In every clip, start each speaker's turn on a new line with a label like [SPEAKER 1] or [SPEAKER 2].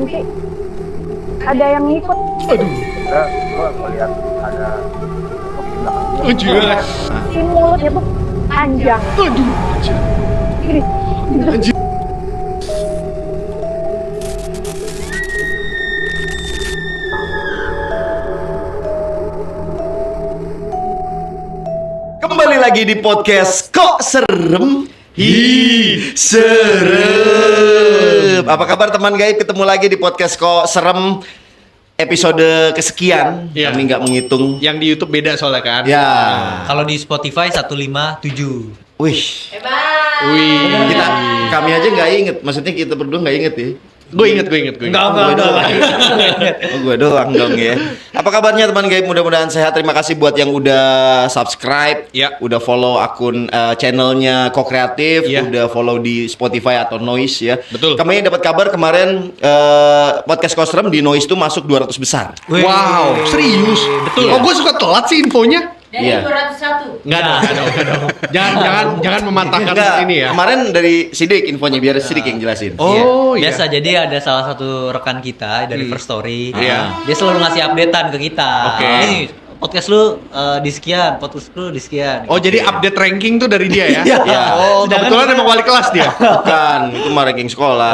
[SPEAKER 1] sih? Ada yang ngikut.
[SPEAKER 2] Aduh.
[SPEAKER 3] Gua lihat ada di belakang.
[SPEAKER 2] Anjir.
[SPEAKER 1] Si mulutnya tuh panjang.
[SPEAKER 2] Aduh.
[SPEAKER 1] Gini.
[SPEAKER 2] Anjir.
[SPEAKER 4] Kembali lagi di podcast Kok Serem? Serem. Apa kabar teman gaib? Ketemu lagi di podcast Kok Serem episode kesekian.
[SPEAKER 2] Iya.
[SPEAKER 4] Kami nggak menghitung.
[SPEAKER 2] Yang di YouTube beda soalnya kan?
[SPEAKER 4] Ya.
[SPEAKER 5] Kalau di Spotify 157.
[SPEAKER 4] Wih.
[SPEAKER 2] Wih.
[SPEAKER 4] Kami aja nggak inget. Maksudnya kita berdua nggak inget ya.
[SPEAKER 2] Gue inget.
[SPEAKER 5] Enggak.
[SPEAKER 4] Oh, gue doang dong ya. Apa kabarnya teman gaib? Mudah-mudahan sehat. Terima kasih buat yang udah subscribe,
[SPEAKER 2] Ya.
[SPEAKER 4] udah follow akun channelnya Kok Kreatif,
[SPEAKER 2] Ya.
[SPEAKER 4] udah follow di Spotify atau Noise ya.
[SPEAKER 2] Betul.
[SPEAKER 4] Kami dapat kabar kemarin podcast Kok Serem di Noise tuh masuk 200 besar.
[SPEAKER 2] Wow, serius?
[SPEAKER 5] Betul.
[SPEAKER 2] Oh, gue suka telat sih infonya.
[SPEAKER 6] Dari
[SPEAKER 4] Iya.
[SPEAKER 6] 201.
[SPEAKER 2] Enggak dong. Jangan mematahkan
[SPEAKER 4] Enggak,
[SPEAKER 2] ini ya.
[SPEAKER 4] Kemarin dari Sidik infonya, biar Sidik yang jelasin.
[SPEAKER 2] Oh, iya.
[SPEAKER 5] Biasa, jadi ada salah satu rekan kita dari First Story.
[SPEAKER 2] Iya.
[SPEAKER 5] Dia selalu ngasih updatean ke kita.
[SPEAKER 2] Oke.
[SPEAKER 5] Nih, podcast lu di sekian, podcast lu di sekian.
[SPEAKER 2] Oh, jadi update ranking tuh dari dia ya?
[SPEAKER 4] Iya.
[SPEAKER 2] Oh,
[SPEAKER 5] Sedangkan
[SPEAKER 2] kebetulan
[SPEAKER 5] kita-
[SPEAKER 2] emang wali kelas dia.
[SPEAKER 4] Bukan, itu mah ranking sekolah.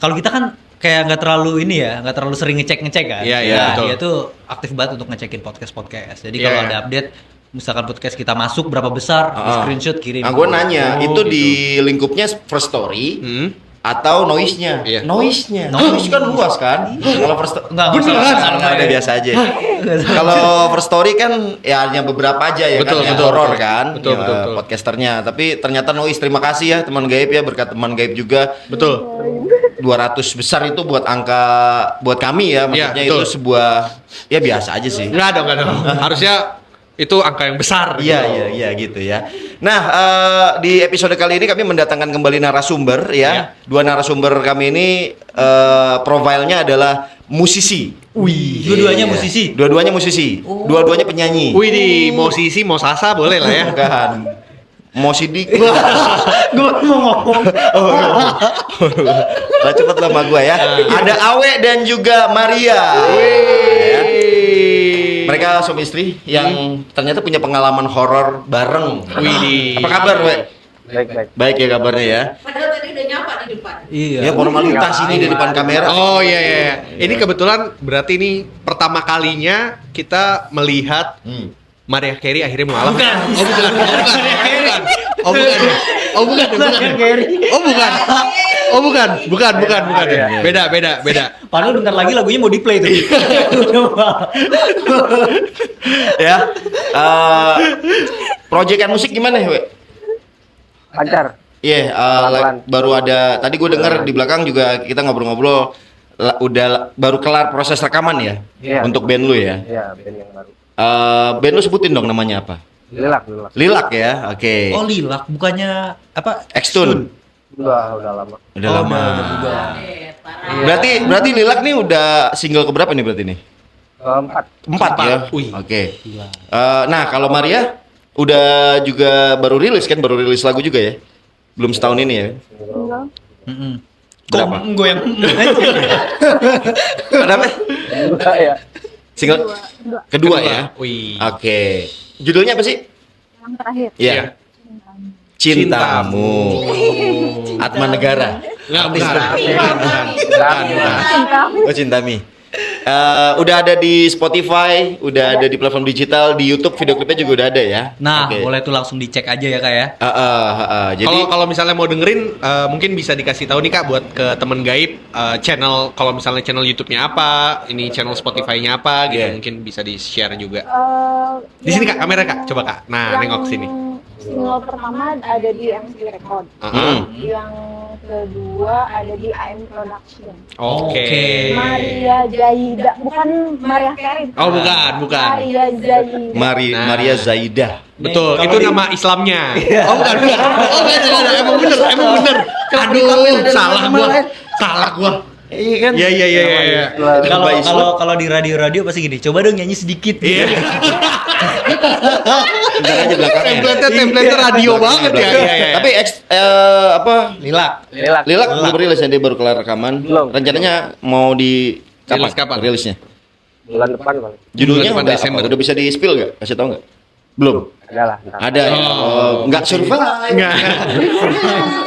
[SPEAKER 5] Kalau kita kan kayak nggak terlalu ini ya, nggak terlalu sering ngecek kan.
[SPEAKER 2] Iya,
[SPEAKER 5] Nah,
[SPEAKER 2] betul.
[SPEAKER 5] dia tuh aktif banget untuk ngecekin podcast. Jadi
[SPEAKER 2] Iya,
[SPEAKER 5] kalau
[SPEAKER 2] iya.
[SPEAKER 5] ada update, misalkan podcast kita masuk berapa besar, di screenshot kirim.
[SPEAKER 4] Nah, gue nanya,
[SPEAKER 2] Oh,
[SPEAKER 4] itu
[SPEAKER 2] gitu.
[SPEAKER 4] di lingkupnya First Story
[SPEAKER 2] Hmm.
[SPEAKER 4] atau Noise-nya?
[SPEAKER 2] Iya.
[SPEAKER 4] Noise-nya. Noise kan luas kan? Kalau First Story
[SPEAKER 5] Enggak,
[SPEAKER 4] Enggak, ada biasa aja. Kalau First Story kan ya hanya beberapa aja ya
[SPEAKER 2] Betul,
[SPEAKER 4] kan, yang
[SPEAKER 2] betul,
[SPEAKER 4] horor
[SPEAKER 2] betul.
[SPEAKER 4] kan,
[SPEAKER 2] Betul,
[SPEAKER 4] ya,
[SPEAKER 2] betul.
[SPEAKER 4] podcasternya. Tapi ternyata Noise, terima kasih ya teman gaib ya, berkat teman gaib juga.
[SPEAKER 2] Betul.
[SPEAKER 4] 200 besar itu buat angka buat kami ya, maksudnya
[SPEAKER 2] Iya, betul.
[SPEAKER 4] itu sebuah ya biasa aja sih.
[SPEAKER 2] Enggak dong. Harusnya itu angka yang besar.
[SPEAKER 4] Iya gitu ya. Nah, di episode kali ini kami mendatangkan kembali narasumber ya. Dua narasumber kami ini profilnya adalah musisi.
[SPEAKER 5] Wih, dua-duanya
[SPEAKER 4] Iya.
[SPEAKER 5] musisi.
[SPEAKER 4] Dua-duanya musisi. Dua-duanya penyanyi.
[SPEAKER 2] Wih, di mau sisi, mau sasa boleh lah ya.
[SPEAKER 4] Bukan. Mau sidik.
[SPEAKER 5] Gue mau ngomong.
[SPEAKER 4] Lah cepet lah sama gua ya. Ada Awe dan juga Maria. Ya. Mereka suami istri yang ternyata punya pengalaman horor bareng.
[SPEAKER 2] Wih.
[SPEAKER 4] Apa kabar, We?
[SPEAKER 3] Baik.
[SPEAKER 4] Baik ya kabarnya ya.
[SPEAKER 6] Padahal tadi udah nyapa di depan.
[SPEAKER 5] Iya.
[SPEAKER 4] Ya formalitas ini di depan kamera.
[SPEAKER 2] Oh iya. Ini kebetulan berarti ini pertama kalinya kita melihat Mariah Carey akhirnya mengalami.
[SPEAKER 5] Bukan.
[SPEAKER 2] Bukan. Beda.
[SPEAKER 5] Padahal bentar lagi lagunya mau di play tuh.
[SPEAKER 4] Ya. Proyekan musik gimana ya, We?
[SPEAKER 3] Lancar.
[SPEAKER 4] Iya,
[SPEAKER 3] Pelan-pelan.
[SPEAKER 4] baru ada. Tadi gue dengar di belakang juga kita ngobrol-ngobrol. Udah baru kelar proses rekaman ya?
[SPEAKER 3] Iya.
[SPEAKER 4] Untuk band lu ya?
[SPEAKER 3] Iya, band yang baru.
[SPEAKER 4] Band lu sebutin dong namanya apa?
[SPEAKER 3] Lilak.
[SPEAKER 4] Lilak ya, oke.
[SPEAKER 5] Oh, Lilak, bukannya apa?
[SPEAKER 4] Extune.
[SPEAKER 3] Udah lama.
[SPEAKER 4] Udah lama.
[SPEAKER 6] Parah.
[SPEAKER 4] Berarti Lilak nih udah single keberapa nih berarti nih?
[SPEAKER 3] Empat.
[SPEAKER 4] Ya.
[SPEAKER 2] Wih.
[SPEAKER 4] Oke. Nah, kalau Maria udah juga baru rilis lagu juga ya? Belum setahun ini ya? Berapa?
[SPEAKER 5] Gue yang
[SPEAKER 4] Kenapa?
[SPEAKER 3] Enggak ya.
[SPEAKER 4] Single kedua ya?
[SPEAKER 2] Wih.
[SPEAKER 4] Oke. Judulnya apa sih?
[SPEAKER 1] Yang terakhir.
[SPEAKER 4] Iya.
[SPEAKER 2] Iya.
[SPEAKER 4] Cintamu. Atma Negara.
[SPEAKER 2] Bukan.
[SPEAKER 1] Cinta.
[SPEAKER 4] Oh, Cintami. Udah ada di Spotify, udah ada di platform digital, di YouTube video klipnya juga udah ada ya.
[SPEAKER 5] Nah,
[SPEAKER 4] Oke.
[SPEAKER 5] boleh tuh langsung dicek aja ya, Kak ya.
[SPEAKER 4] Jadi
[SPEAKER 2] Kalau misalnya mau dengerin, mungkin bisa dikasih tahu nih Kak buat ke temen gaib channel. Kalau misalnya channel YouTube-nya apa, ini channel Spotify-nya apa, gitu
[SPEAKER 4] Iya.
[SPEAKER 2] mungkin bisa di share juga. Di
[SPEAKER 1] Di
[SPEAKER 2] sini Kak, kamera Kak, coba Kak. Nah, nengok sini.
[SPEAKER 1] Single pertama ada di MC Record. Yang kedua ada di AM Production.
[SPEAKER 2] Oke.
[SPEAKER 1] Maria Zaida, bukan Maria Carey.
[SPEAKER 2] Oh, bukan.
[SPEAKER 1] Maria Zaida.
[SPEAKER 2] Nah.
[SPEAKER 4] Maria Zaidah.
[SPEAKER 2] Betul,
[SPEAKER 5] Nih,
[SPEAKER 2] itu
[SPEAKER 5] kalau
[SPEAKER 2] nama Islamnya. Oh, bukan. Oh, beda. Emang bener. Aduh, salah gua.
[SPEAKER 4] Iya kan?
[SPEAKER 2] Iya.
[SPEAKER 5] Kalau
[SPEAKER 4] Bayi
[SPEAKER 5] kalau di radio pasti gini, coba dong nyanyi sedikit.
[SPEAKER 2] Iya.
[SPEAKER 4] Bentar aja belakangnya.
[SPEAKER 2] Template radio banget ya. Iya.
[SPEAKER 4] Tapi apa?
[SPEAKER 2] Lilak.
[SPEAKER 4] Lilak belum rilis ya, dia baru kelar rekaman.
[SPEAKER 3] Belum.
[SPEAKER 4] Rencananya mau di
[SPEAKER 2] Rilis kapan?
[SPEAKER 4] rilisnya?
[SPEAKER 3] Bulan depan paling.
[SPEAKER 4] Judulnya
[SPEAKER 2] Bulan depan
[SPEAKER 4] udah
[SPEAKER 2] Desember.
[SPEAKER 4] apa? Udah bisa di spill nggak? Kasih tau nggak? Belum.
[SPEAKER 3] Ada lah. Ntar.
[SPEAKER 4] Ada. Ya? Oh, nggak survive.
[SPEAKER 2] Enggak.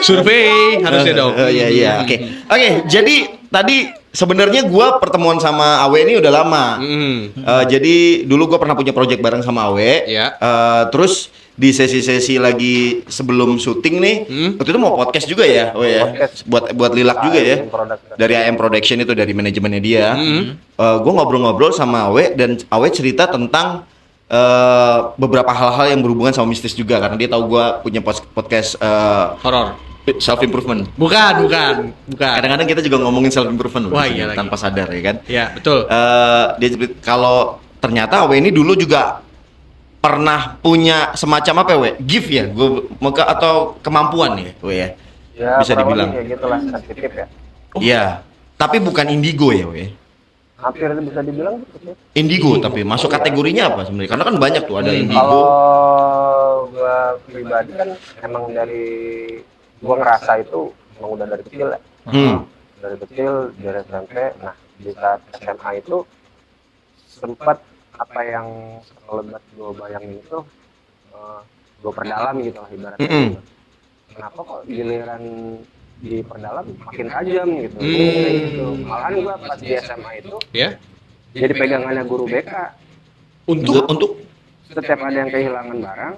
[SPEAKER 2] Survei harusnya dong.
[SPEAKER 4] Oh iya. Oke, jadi tadi sebenarnya gua pertemuan sama Awe ini udah lama. Jadi dulu gua pernah punya project bareng sama Awe.
[SPEAKER 2] Iya.
[SPEAKER 4] Terus di sesi-sesi lagi sebelum syuting nih, waktu itu mau podcast juga ya, Awe ya.
[SPEAKER 3] Podcast.
[SPEAKER 4] Buat Lilak juga ya.
[SPEAKER 3] Produk.
[SPEAKER 4] Dari AM Production itu, dari manajemennya dia. Gue ngobrol-ngobrol sama Awe dan Awe cerita tentang beberapa hal-hal yang berhubungan sama mistis juga, karena dia tahu gue punya podcast
[SPEAKER 2] Horor.
[SPEAKER 4] self improvement.
[SPEAKER 2] Bukan.
[SPEAKER 4] Kadang-kadang kita juga ngomongin self improvement
[SPEAKER 2] Wah, iya
[SPEAKER 4] tanpa sadar ya kan.
[SPEAKER 2] Iya, betul.
[SPEAKER 4] Dia kalau ternyata Awe ini dulu juga pernah punya semacam apa ya, gift ya, atau kemampuan ya, We ya.
[SPEAKER 3] Ya,
[SPEAKER 4] Bisa
[SPEAKER 3] kurang
[SPEAKER 4] dibilang.
[SPEAKER 3] lebih kayak gitulah, sensitif ya.
[SPEAKER 4] Iya. Tapi bukan indigo ya, We.
[SPEAKER 3] Hampir bisa dibilang gitu sih.
[SPEAKER 4] Indigo, tapi masuk kategorinya apa sebenarnya? Karena kan banyak tuh, ada indigo.
[SPEAKER 3] Kalau gua pribadi kan emang gua ngerasa itu emang udah dari kecil ya. Dari kecil, dari SMP. Nah, di saat SMA itu sempat apa yang sekelebat gua bayangin itu gua perdalam gitu lah ibaratnya. Kenapa kok giliran di perdalam makin tajam gitu. Gitu. Malahan gua pas di SMA itu
[SPEAKER 2] Ya.
[SPEAKER 3] jadi pegangannya guru BK.
[SPEAKER 4] Untuk
[SPEAKER 3] Setiap ada yang kehilangan barang,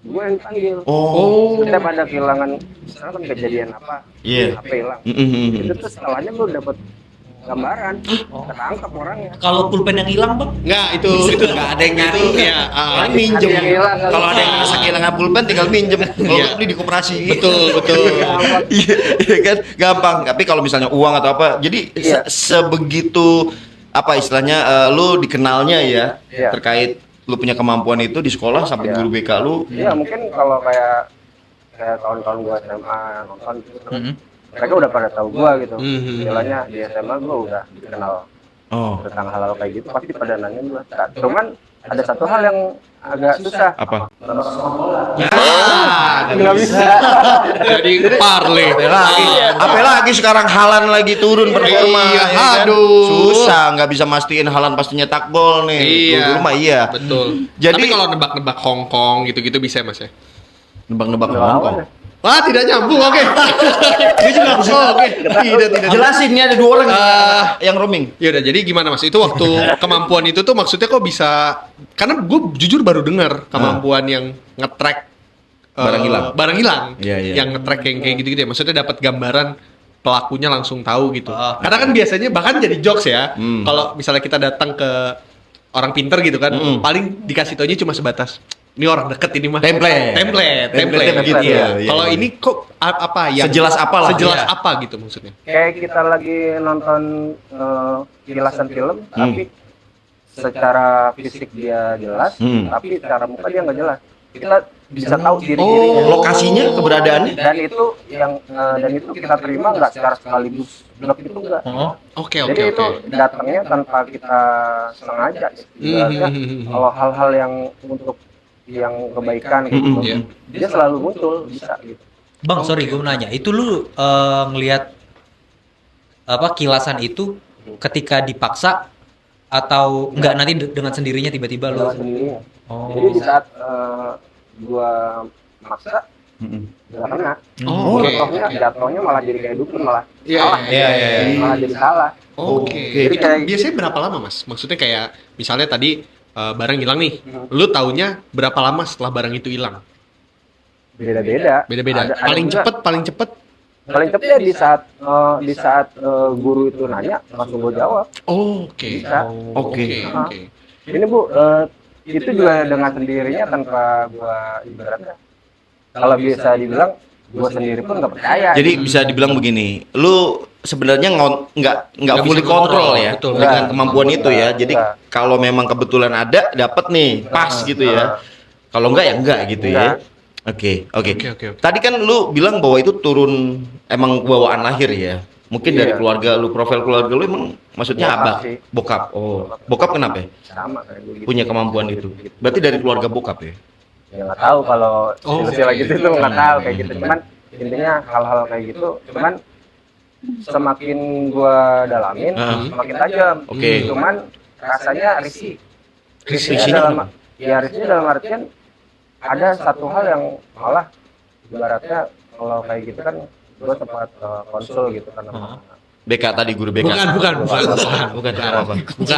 [SPEAKER 3] gue yang panggil.
[SPEAKER 4] Oh.
[SPEAKER 3] Setiap ada kehilangan, misalnya kan kejadian apa,
[SPEAKER 4] Iya.
[SPEAKER 3] HP hilang. Itu tuh setelahnya lu dapat gambaran, ketangkap orangnya.
[SPEAKER 5] Kalau pulpen yang hilang, Bang?
[SPEAKER 2] Enggak, itu
[SPEAKER 4] nggak ada yang nyari.
[SPEAKER 2] Itu ya.
[SPEAKER 4] Paling minjem.
[SPEAKER 3] Ada yang hilang, kan?
[SPEAKER 4] Kalau ada yang ngerasa kehilangan pulpen tinggal minjem. Kalau
[SPEAKER 2] Iya.
[SPEAKER 4] nggak beli di koperasi.
[SPEAKER 2] Betul.
[SPEAKER 4] Iya kan, gampang. Tapi kalau misalnya uang atau apa, jadi
[SPEAKER 3] Iya.
[SPEAKER 4] sebegitu apa istilahnya, lu dikenalnya ya
[SPEAKER 3] Iya.
[SPEAKER 4] terkait lu punya kemampuan itu di sekolah sampai
[SPEAKER 3] Iya.
[SPEAKER 4] guru BK lu.
[SPEAKER 3] Iya mungkin kalau kayak tahun-tahun gue SMA nonton gitu, mereka udah pada tahu gue gitu. Istilahnya di SMA gue udah dikenal tentang hal-hal kayak gitu, pasti pada nanya gue. Cuman ada satu hal yang agak susah.
[SPEAKER 4] Apa?
[SPEAKER 2] Nggak bisa. Jadi parle.
[SPEAKER 4] Apa lagi sekarang Halan lagi turun performa.
[SPEAKER 2] Iya,
[SPEAKER 4] ya kan?
[SPEAKER 2] aduh.
[SPEAKER 4] Susah, nggak bisa mastiin Halan pasti nyetak gol nih.
[SPEAKER 2] Iya.
[SPEAKER 4] Dulu mah iya.
[SPEAKER 2] Betul.
[SPEAKER 4] Jadi-
[SPEAKER 2] Tapi kalau nebak-nebak Hongkong gitu-gitu bisa Mas ya?
[SPEAKER 4] Nebak-nebak
[SPEAKER 3] Lawan
[SPEAKER 4] Hongkong.
[SPEAKER 3] ya.
[SPEAKER 2] Wah, tidak nyambung. Oke. Dia juga bisa. Oke. Tidak.
[SPEAKER 4] Jelasin, nih ada 2 orang yang roaming.
[SPEAKER 2] Ya udah, jadi gimana Mas? Itu waktu kemampuan itu tuh maksudnya kok bisa? Karena gue jujur baru dengar kemampuan yang nge-track barang hilang.
[SPEAKER 4] Iya, iya.
[SPEAKER 2] Yang nge-track yang kayak gitu-gitu ya. Maksudnya dapat gambaran pelakunya langsung tahu gitu. Karena kan biasanya bahkan jadi jokes ya. Kalau misalnya kita datang ke orang pinter gitu kan, paling dikasih taunya cuma sebatas ini orang deket ini mah.
[SPEAKER 4] Template
[SPEAKER 2] Gitu ya.
[SPEAKER 4] iya,
[SPEAKER 2] Kalau
[SPEAKER 4] iya.
[SPEAKER 2] ini kok apa yang
[SPEAKER 4] Sejelas apa lah,
[SPEAKER 2] Sejelas
[SPEAKER 4] iya.
[SPEAKER 2] apa gitu maksudnya?
[SPEAKER 3] Kayak kita lagi nonton kilasan film, tapi secara fisik dia jelas, tapi secara muka dia nggak jelas. Kita bisa tahu diri-dirinya.
[SPEAKER 4] Lokasinya, keberadaannya.
[SPEAKER 3] Dan itu kita terima nggak secara sekaligus blok itu enggak.
[SPEAKER 2] Oke.
[SPEAKER 3] Jadi itu datangnya tanpa kita sengaja. Ibaratnya kalau hal-hal yang untuk yang kebaikan gitu,
[SPEAKER 2] Iya.
[SPEAKER 3] dia selalu muncul bisa gitu.
[SPEAKER 5] Bang, sorry, gue mau nanya. Itu lu ngelihat apa kilasan itu ketika dipaksa atau enggak nanti dengan sendirinya tiba-tiba lu?
[SPEAKER 3] Dengan sendirinya.
[SPEAKER 5] Oh.
[SPEAKER 3] Jadi di saat gua maksa nggak kena. Jatuhnya malah jadi kayak dukun malah salah.
[SPEAKER 2] Iya.
[SPEAKER 3] Malah jadi salah.
[SPEAKER 2] Oke.
[SPEAKER 3] Jadi
[SPEAKER 2] Itu
[SPEAKER 3] kayak-
[SPEAKER 2] biasanya berapa lama Mas? Maksudnya kayak misalnya tadi barang hilang nih, lu taunya berapa lama setelah barang itu hilang?
[SPEAKER 3] Beda-beda.
[SPEAKER 2] Beda-beda.
[SPEAKER 3] Ada
[SPEAKER 2] Paling
[SPEAKER 3] juga-
[SPEAKER 2] cepet
[SPEAKER 3] paling cepet ya di saat guru itu nanya langsung gue jawab.
[SPEAKER 2] Oke.
[SPEAKER 3] Bisa.
[SPEAKER 2] Oke.
[SPEAKER 3] Ini Bu, itu juga dengan sendirinya tanpa gua ibaratnya kalau bisa dibilang gua sendiri pun nggak percaya.
[SPEAKER 4] Jadi bisa dibilang begini, lu sebenarnya nggak fully
[SPEAKER 2] bisa
[SPEAKER 4] kontrol
[SPEAKER 2] kontrol,
[SPEAKER 4] ya
[SPEAKER 2] betul.
[SPEAKER 4] dengan
[SPEAKER 3] Nggak.
[SPEAKER 4] kemampuan itu ya. Jadi
[SPEAKER 3] Nggak.
[SPEAKER 4] kalau memang kebetulan ada, dapat nih pas gitu ya. Kalau enggak ya enggak gitu ya.
[SPEAKER 3] Enggak.
[SPEAKER 4] Oke.
[SPEAKER 2] Oke.
[SPEAKER 4] Tadi kan lu bilang bahwa itu turun emang bawaan lahir ya. Mungkin
[SPEAKER 3] Iya.
[SPEAKER 4] dari keluarga lu, profil keluarga lu emang maksudnya
[SPEAKER 3] Bokap
[SPEAKER 4] abah,
[SPEAKER 3] sih.
[SPEAKER 4] bokap. Oh, bokap kenapa ya?
[SPEAKER 3] Sama kayak gue gitu.
[SPEAKER 4] Punya kemampuan itu. Berarti dari keluarga bokap ya?
[SPEAKER 3] Ya nggak tahu kalau silsilah
[SPEAKER 2] oke.
[SPEAKER 3] gitu tuh nggak tahu kayak gitu. Cuman intinya hal-hal kayak gitu. Cuman semakin gua dalamin, semakin tajam.
[SPEAKER 4] Oke.
[SPEAKER 3] Cuman rasanya risih.
[SPEAKER 4] Risihnya
[SPEAKER 3] dalam,
[SPEAKER 4] kenapa?
[SPEAKER 3] ya risihnya dalam artian ada satu hal yang malah ibaratnya kalau kayak gitu kan gua sempat konsul gitu kan sama
[SPEAKER 4] BK tadi, guru BK.
[SPEAKER 2] Bukan.
[SPEAKER 4] Bukan apa?
[SPEAKER 2] Bukan.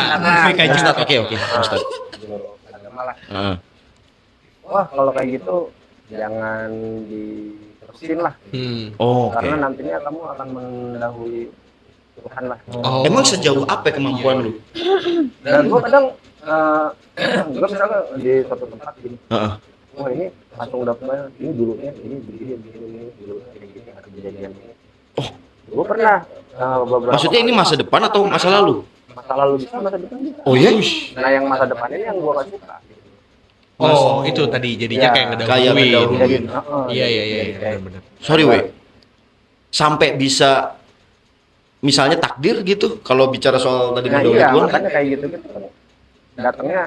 [SPEAKER 4] Ustadz, oke. Ustadz.
[SPEAKER 3] guru agama lah.
[SPEAKER 4] Heeh.
[SPEAKER 3] Wah kalau kayak gitu jangan diterusin lah.
[SPEAKER 4] Oh, oke.
[SPEAKER 3] Karena nantinya kamu akan mendahului Tuhan lah.
[SPEAKER 2] Oh.
[SPEAKER 4] Emang sejauh apa kemampuan lu?
[SPEAKER 3] Dan gua kadang gua misalnya di suatu tempat gini,
[SPEAKER 4] Heeh.
[SPEAKER 3] wah ini langsung udah kebayang, ini dulunya ini begini dulunya gini ada kejadian ini.
[SPEAKER 4] Oh.
[SPEAKER 3] Gua pernah beberapa
[SPEAKER 4] Maksudnya ini masa depan atau masa lalu?
[SPEAKER 3] masa lalu bisa, masa depan bisa.
[SPEAKER 4] Oh ya?
[SPEAKER 3] Nah yang masa depan ini yang gua gak suka.
[SPEAKER 2] Oh, itu tadi jadinya
[SPEAKER 3] Ya,
[SPEAKER 2] kayak
[SPEAKER 4] kayak
[SPEAKER 2] ngedahului.
[SPEAKER 4] ngedahului.
[SPEAKER 3] Jadi,
[SPEAKER 2] Iya,
[SPEAKER 3] jadi kayak
[SPEAKER 2] benar.
[SPEAKER 4] Sorry, we. Sampai bisa misalnya takdir gitu kalau bicara soal tadi
[SPEAKER 3] Nah
[SPEAKER 4] mendahului
[SPEAKER 3] iya,
[SPEAKER 4] Tuhan kan?
[SPEAKER 3] makanya kayak gitu kan datangnya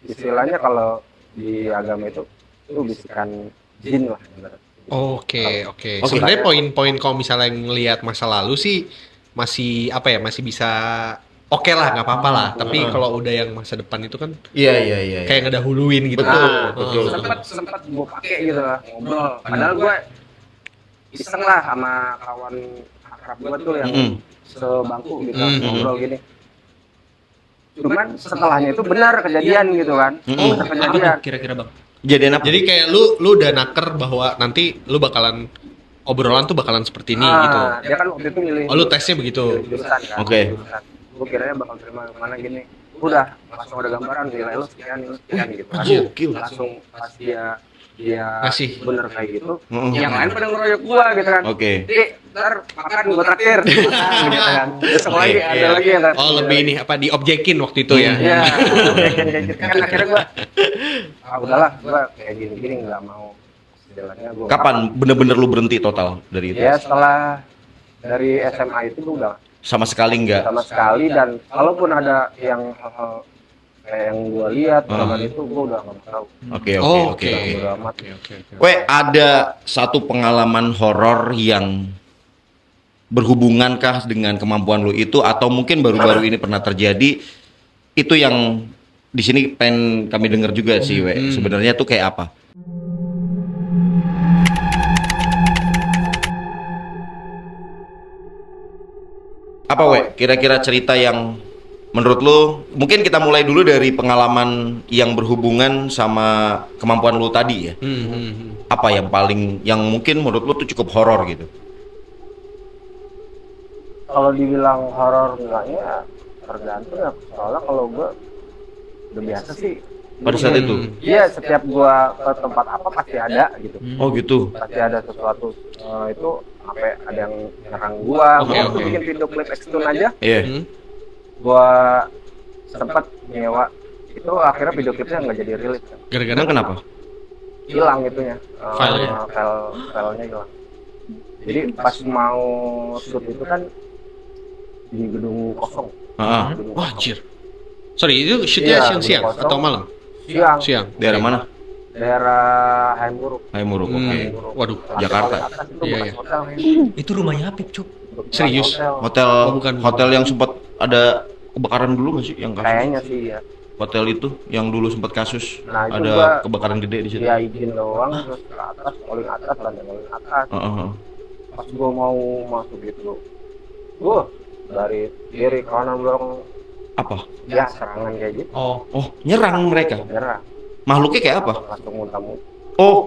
[SPEAKER 3] istilahnya kalau di agama itu bisikan jin lah.
[SPEAKER 2] Oke.
[SPEAKER 4] Oke.
[SPEAKER 2] Sebenarnya poin-poin kalau misalnya ngelihat masa lalu sih masih apa ya, masih bisa oke lah, nggak apa-apa lah. Tapi kalau udah yang masa depan itu kan
[SPEAKER 4] Iya.
[SPEAKER 2] kayak ngedahuluin gitu.
[SPEAKER 4] Betul.
[SPEAKER 3] Sempat gue pakai gitu lah ngobrol. Padahal gue iseng lah sama kawan akrab gue tuh yang sebangku gitu ngobrol gini. Cuman setelahnya itu benar kejadian gitu kan. Benar
[SPEAKER 5] Apa
[SPEAKER 3] kejadian.
[SPEAKER 5] tuh kira-kira bang?
[SPEAKER 4] Jadian apa?
[SPEAKER 2] Jadi kayak lu udah naker bahwa nanti lu bakalan obrolan tuh bakalan seperti ini gitu.
[SPEAKER 3] Dia kan waktu itu milih.
[SPEAKER 2] Oh, lu tesnya begitu.
[SPEAKER 3] Jurusan kan.
[SPEAKER 4] Oke.
[SPEAKER 3] Gue kiranya bakal terima kemana gini. Udah langsung ada gambaran nilai lu sekian gitu kan.
[SPEAKER 4] Gokil.
[SPEAKER 3] Langsung pas dia
[SPEAKER 2] Ngasih.
[SPEAKER 3] bener kayak gitu.
[SPEAKER 4] Heeh.
[SPEAKER 3] Yang lain pada ngeroyok gua gitu kan.
[SPEAKER 4] Oke.
[SPEAKER 3] Ntar makan gua traktir. Gitu kan. Besok lagi
[SPEAKER 4] Oke,
[SPEAKER 3] ada
[SPEAKER 4] iya.
[SPEAKER 3] lagi yang
[SPEAKER 2] Oh, lebih ini apa diobjekin waktu itu ya.
[SPEAKER 3] Iya. Kayak gitu kan akhirnya gua udahlah gua kayak gini-gini nggak mau jalannya gua.
[SPEAKER 4] Kapan bener-bener lu berhenti total dari itu?
[SPEAKER 3] Ya setelah dari SMA itu gua udah
[SPEAKER 4] Sama sekali enggak?
[SPEAKER 3] sama sekali dan kalaupun ada yang hal-hal kayak yang gua lihat zaman itu gua udah nggak tahu.
[SPEAKER 4] Oke.
[SPEAKER 3] Udah amat.
[SPEAKER 2] Oke.
[SPEAKER 4] Weh, ada satu pengalaman horor yang berhubungankah dengan kemampuan lu itu atau mungkin baru-baru ini pernah terjadi? Itu yang di sini pengen kami dengar juga sih, Weh. Sebenarnya tuh kayak apa? Apa, Weh? Kira-kira cerita yang menurut lu, mungkin kita mulai dulu dari pengalaman yang berhubungan sama kemampuan lu tadi ya. Apa yang paling, yang mungkin menurut lu tuh cukup horor gitu?
[SPEAKER 3] Kalau dibilang horor enggaknya tergantung ya. Soalnya kalau gua udah biasa sih.
[SPEAKER 4] Pada saat itu?
[SPEAKER 3] Iya, setiap gua ke tempat apa pasti ada gitu.
[SPEAKER 4] Oh gitu?
[SPEAKER 3] Pasti ada sesuatu itu sampai ada yang nyerang gua.
[SPEAKER 2] Oke,
[SPEAKER 3] Gua
[SPEAKER 2] oke.
[SPEAKER 3] bikin video klip Xtune aja.
[SPEAKER 4] Iya.
[SPEAKER 3] Gua sempat nyewa itu akhirnya video klipnya nggak jadi rilis kan.
[SPEAKER 2] Gara-gara
[SPEAKER 4] Emang kenapa?
[SPEAKER 3] Hilang itunya.
[SPEAKER 2] Filenya?
[SPEAKER 3] Filenya hilang. Jadi pas mau shoot itu kan di gedung kosong.
[SPEAKER 4] Ah,
[SPEAKER 3] Gedung
[SPEAKER 2] Wah,
[SPEAKER 3] kosong.
[SPEAKER 2] anjir. Sorry, itu shootnya
[SPEAKER 3] Iya,
[SPEAKER 2] siang-siang
[SPEAKER 3] gedung kosong.
[SPEAKER 2] atau malam?
[SPEAKER 3] Siang.
[SPEAKER 2] Siang.
[SPEAKER 4] daerah mana?
[SPEAKER 3] Daerah Haimuruk.
[SPEAKER 4] Hai Muruk. Oke.
[SPEAKER 2] Waduh,
[SPEAKER 4] Jakarta.
[SPEAKER 3] Atas itu
[SPEAKER 2] Iya,
[SPEAKER 3] bekas
[SPEAKER 2] iya.
[SPEAKER 3] hotel,
[SPEAKER 5] Itu rumahnya Apip, Cuk.
[SPEAKER 3] bekas
[SPEAKER 2] Serius?
[SPEAKER 3] hotel.
[SPEAKER 4] Hotel,
[SPEAKER 2] Oh, bukan.
[SPEAKER 4] hotel yang sempat ada kebakaran dulu nggak sih? Yang kasus?
[SPEAKER 3] Kayaknya sih ya.
[SPEAKER 4] Hotel itu yang dulu sempat kasus
[SPEAKER 3] Nah, itu
[SPEAKER 4] ada
[SPEAKER 3] gua-
[SPEAKER 4] kebakaran gede di situ.
[SPEAKER 3] Dia izin doang terus ke atas, paling atas, lantai paling atas.
[SPEAKER 4] Heeh.
[SPEAKER 3] Pas gua mau masuk itu, gua dari kiri kanan belakang
[SPEAKER 4] Apa?
[SPEAKER 3] ya serangan kayak gitu.
[SPEAKER 5] Oh,
[SPEAKER 4] Nyerang mereka.
[SPEAKER 3] Nyerang.
[SPEAKER 4] Makhluknya kayak apa?
[SPEAKER 3] Langsung muntah-muntah.
[SPEAKER 4] Oh,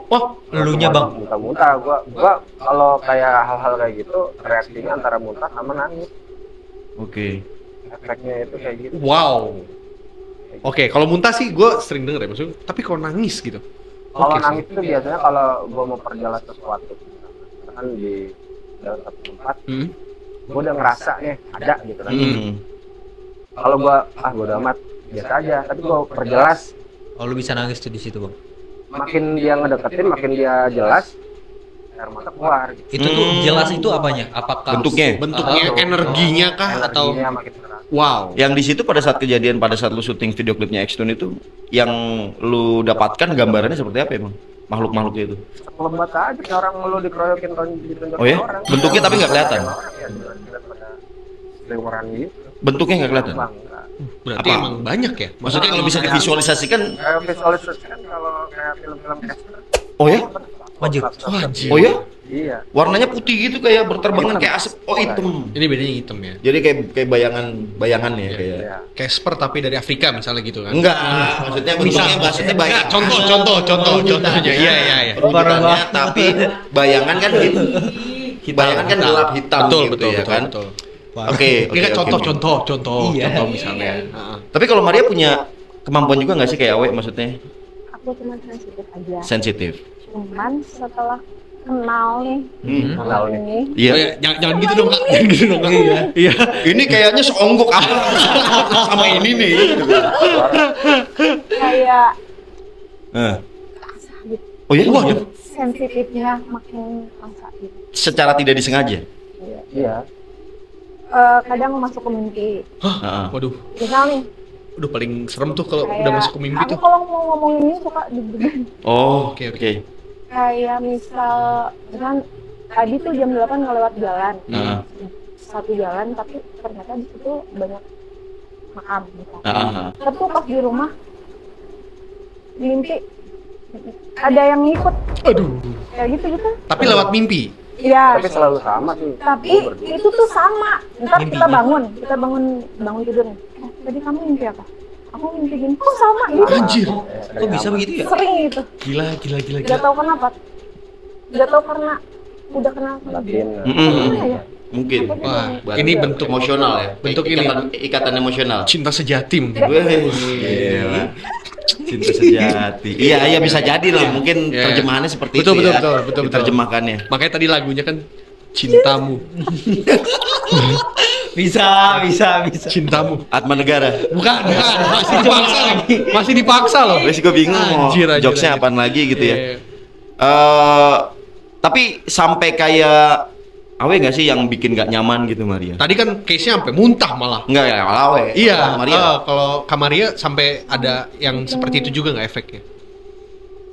[SPEAKER 5] elunya bang.
[SPEAKER 3] Muntah-muntah. Gua kalau kayak hal-hal kayak gitu reaksinya antara muntah sama nangis.
[SPEAKER 4] oke.
[SPEAKER 3] Efeknya itu kayak gitu.
[SPEAKER 2] Wow. Oke, kalau muntah sih gue sering denger ya maksudnya. Tapi kalau nangis gitu.
[SPEAKER 3] Kalau
[SPEAKER 2] Oke sih.
[SPEAKER 3] nangis itu biasanya kalau gua mau perjelas sesuatu, kan di dalam satu tempat, gua udah ngerasa nih ada gitu kan. Kalau gua udah amat biasa aja, tapi gua perjelas,
[SPEAKER 5] Oh, lu bisa nangis tuh di situ bang.
[SPEAKER 3] makin dia ngedeketin, makin dia jelas air mata keluar gitu.
[SPEAKER 5] Itu tuh jelas itu apanya? Apakah
[SPEAKER 4] Bentuknya?
[SPEAKER 2] Bentuknya, energinya kah atau
[SPEAKER 3] Energinya makin keras.
[SPEAKER 2] wow.
[SPEAKER 4] Yang di situ pada saat kejadian pada saat lu syuting video klipnya X-Tune itu yang lu dapatkan gambarannya seperti apa emang? Makhluk-makhluknya itu.
[SPEAKER 3] Lebat aja kayak orang lu dikeroyokin ditonjok
[SPEAKER 4] Oh ya?
[SPEAKER 3] orang.
[SPEAKER 4] Bentuknya tapi nggak kelihatan?
[SPEAKER 3] Orang ya, daripada lingkaran gitu.
[SPEAKER 4] Bentuknya nggak kelihatan.
[SPEAKER 3] Bang, enggak.
[SPEAKER 2] Berarti
[SPEAKER 4] Apa?
[SPEAKER 2] emang banyak ya?
[SPEAKER 4] Maksudnya kalau bisa divisualisasikan,
[SPEAKER 3] Kayak visualisasi kan kalau kayak film-film Casper.
[SPEAKER 4] oh ya?
[SPEAKER 5] Wajib.
[SPEAKER 2] Wajib.
[SPEAKER 4] Oh ya?
[SPEAKER 3] Iya.
[SPEAKER 4] Warnanya putih gitu kayak berterbangan kayak asap. Oh hitam.
[SPEAKER 2] Ini bedanya hitam ya.
[SPEAKER 4] Jadi kayak bayangan ya kayak.
[SPEAKER 3] Iya.
[SPEAKER 2] Casper tapi dari Afrika misalnya gitu kan.
[SPEAKER 4] Enggak, maksudnya bentuknya maksudnya
[SPEAKER 2] Enggak, contohnya. Iya.
[SPEAKER 4] Perwujudannya tapi bayangan kan hitam. Bayangan kan gelap hitam
[SPEAKER 2] Betul,
[SPEAKER 4] gitu
[SPEAKER 2] betul,
[SPEAKER 4] ya
[SPEAKER 2] betul,
[SPEAKER 4] kan.
[SPEAKER 2] betul.
[SPEAKER 4] Oke,
[SPEAKER 2] Ini kan contoh
[SPEAKER 5] Iya.
[SPEAKER 2] misalnya. Heeh.
[SPEAKER 4] Tapi kalau Maria punya kemampuan juga nggak sih kayak Awe maksudnya?
[SPEAKER 1] Aku cuma sensitif aja.
[SPEAKER 4] Sensitif.
[SPEAKER 1] Cuman setelah kenal nih
[SPEAKER 3] Kenal
[SPEAKER 1] orang
[SPEAKER 3] nih.
[SPEAKER 1] ini,
[SPEAKER 4] Iya.
[SPEAKER 2] Oh, ya, jangan gitu dong, Kak. Jangan gitu dong, Kak. Iya.
[SPEAKER 4] Ini kayaknya seonggok apa sama ini nih. Gitu.
[SPEAKER 1] kayak
[SPEAKER 4] Eh.
[SPEAKER 1] gitu.
[SPEAKER 4] Oh ya?
[SPEAKER 2] Waduh.
[SPEAKER 1] Sensitifnya makin kerasa gitu.
[SPEAKER 4] Secara tidak disengaja.
[SPEAKER 3] Iya.
[SPEAKER 1] Kadang masuk ke mimpi.
[SPEAKER 4] Heeh.
[SPEAKER 2] Waduh,
[SPEAKER 1] Misal nih,
[SPEAKER 2] udah paling serem tuh kalau
[SPEAKER 1] kayak
[SPEAKER 2] udah masuk ke mimpi
[SPEAKER 1] aku
[SPEAKER 2] tuh.
[SPEAKER 1] kalau mau ngomongin ini suka deg-degan.
[SPEAKER 4] Oh,
[SPEAKER 2] Oke,
[SPEAKER 4] oke.
[SPEAKER 1] Kayak misal, misalkan tadi tuh jam 8 ngelewat jalan.
[SPEAKER 4] Heeh.
[SPEAKER 1] Satu jalan, tapi ternyata di situ banyak makam gitu.
[SPEAKER 4] Heeh.
[SPEAKER 1] Tapi tuh pas di rumah, di mimpi, ada yang ngikut,
[SPEAKER 2] Aduh.
[SPEAKER 1] kayak gitu-gitu.
[SPEAKER 2] Tapi lewat mimpi.
[SPEAKER 1] Iya,
[SPEAKER 3] Tapi selalu sama sih.
[SPEAKER 1] tapi itu tuh sama. Ntar kita bangun tidur nih. Tadi kamu mimpi apa? Aku mimpi gini. Kok sama gitu?
[SPEAKER 2] Anjir.
[SPEAKER 5] Kok bisa begitu ya?
[SPEAKER 1] Sering gitu.
[SPEAKER 2] Gila.
[SPEAKER 1] Gak tau kenapa. Gak tau karena udah kenal sama dia. Gimana ya?
[SPEAKER 4] Mungkin.
[SPEAKER 2] Wah,
[SPEAKER 4] Berarti
[SPEAKER 2] ini bentuk
[SPEAKER 4] emosional ya.
[SPEAKER 2] Bentuk ini.
[SPEAKER 4] Ikatan emosional.
[SPEAKER 2] Cinta sejati mungkin.
[SPEAKER 4] Wih, gila. Cinta sejati. Iya, bisa jadi lah. Mungkin
[SPEAKER 2] Iya.
[SPEAKER 4] terjemahannya seperti
[SPEAKER 2] Betul,
[SPEAKER 4] itu ya.
[SPEAKER 2] betul.
[SPEAKER 4] Terjemahkannya.
[SPEAKER 2] Makanya tadi lagunya kan Cintamu.
[SPEAKER 5] Bisa.
[SPEAKER 2] Cintamu.
[SPEAKER 4] Atma Negara.
[SPEAKER 2] Bukan. Masih dipaksa loh.
[SPEAKER 4] Wes gue bingung mau
[SPEAKER 2] Anjir.
[SPEAKER 4] jokesnya apaan lagi gitu ya.
[SPEAKER 2] Iya.
[SPEAKER 4] Tapi sampai kayak Awe nggak sih yang bikin nggak nyaman gitu Maria?
[SPEAKER 2] Tadi kan case-nya sampai muntah malah.
[SPEAKER 4] Enggak ya, kalau Awe.
[SPEAKER 2] Iya,
[SPEAKER 4] Kalau Maria.
[SPEAKER 2] kalau Kamaria sampai ada yang seperti itu juga nggak efeknya?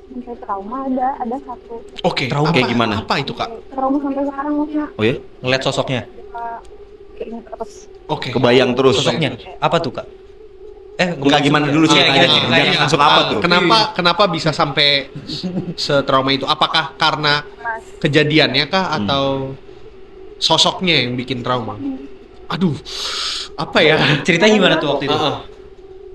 [SPEAKER 1] Sampai trauma ada satu.
[SPEAKER 2] Oke,
[SPEAKER 4] Trauma kayak gimana?
[SPEAKER 2] Apa itu, Kak?
[SPEAKER 1] Trauma sampai sekarang maksudnya
[SPEAKER 4] Oh ya?
[SPEAKER 5] Ngeliat sosoknya.
[SPEAKER 1] kita keinget terus.
[SPEAKER 2] Oke.
[SPEAKER 4] Kebayang terus.
[SPEAKER 5] Sosoknya. Apa tuh, Kak?
[SPEAKER 4] Enggak gimana dulu
[SPEAKER 5] Iya,
[SPEAKER 4] ceritanya?
[SPEAKER 5] iya,
[SPEAKER 4] Jangan
[SPEAKER 5] iya.
[SPEAKER 4] langsung apa tuh?
[SPEAKER 2] Kenapa bisa sampai setrauma itu? Apakah karena
[SPEAKER 1] Mas,
[SPEAKER 2] kejadiannya kah atau sosoknya yang bikin trauma? Aduh, apa ya?
[SPEAKER 5] Ceritanya gimana tuh waktu itu?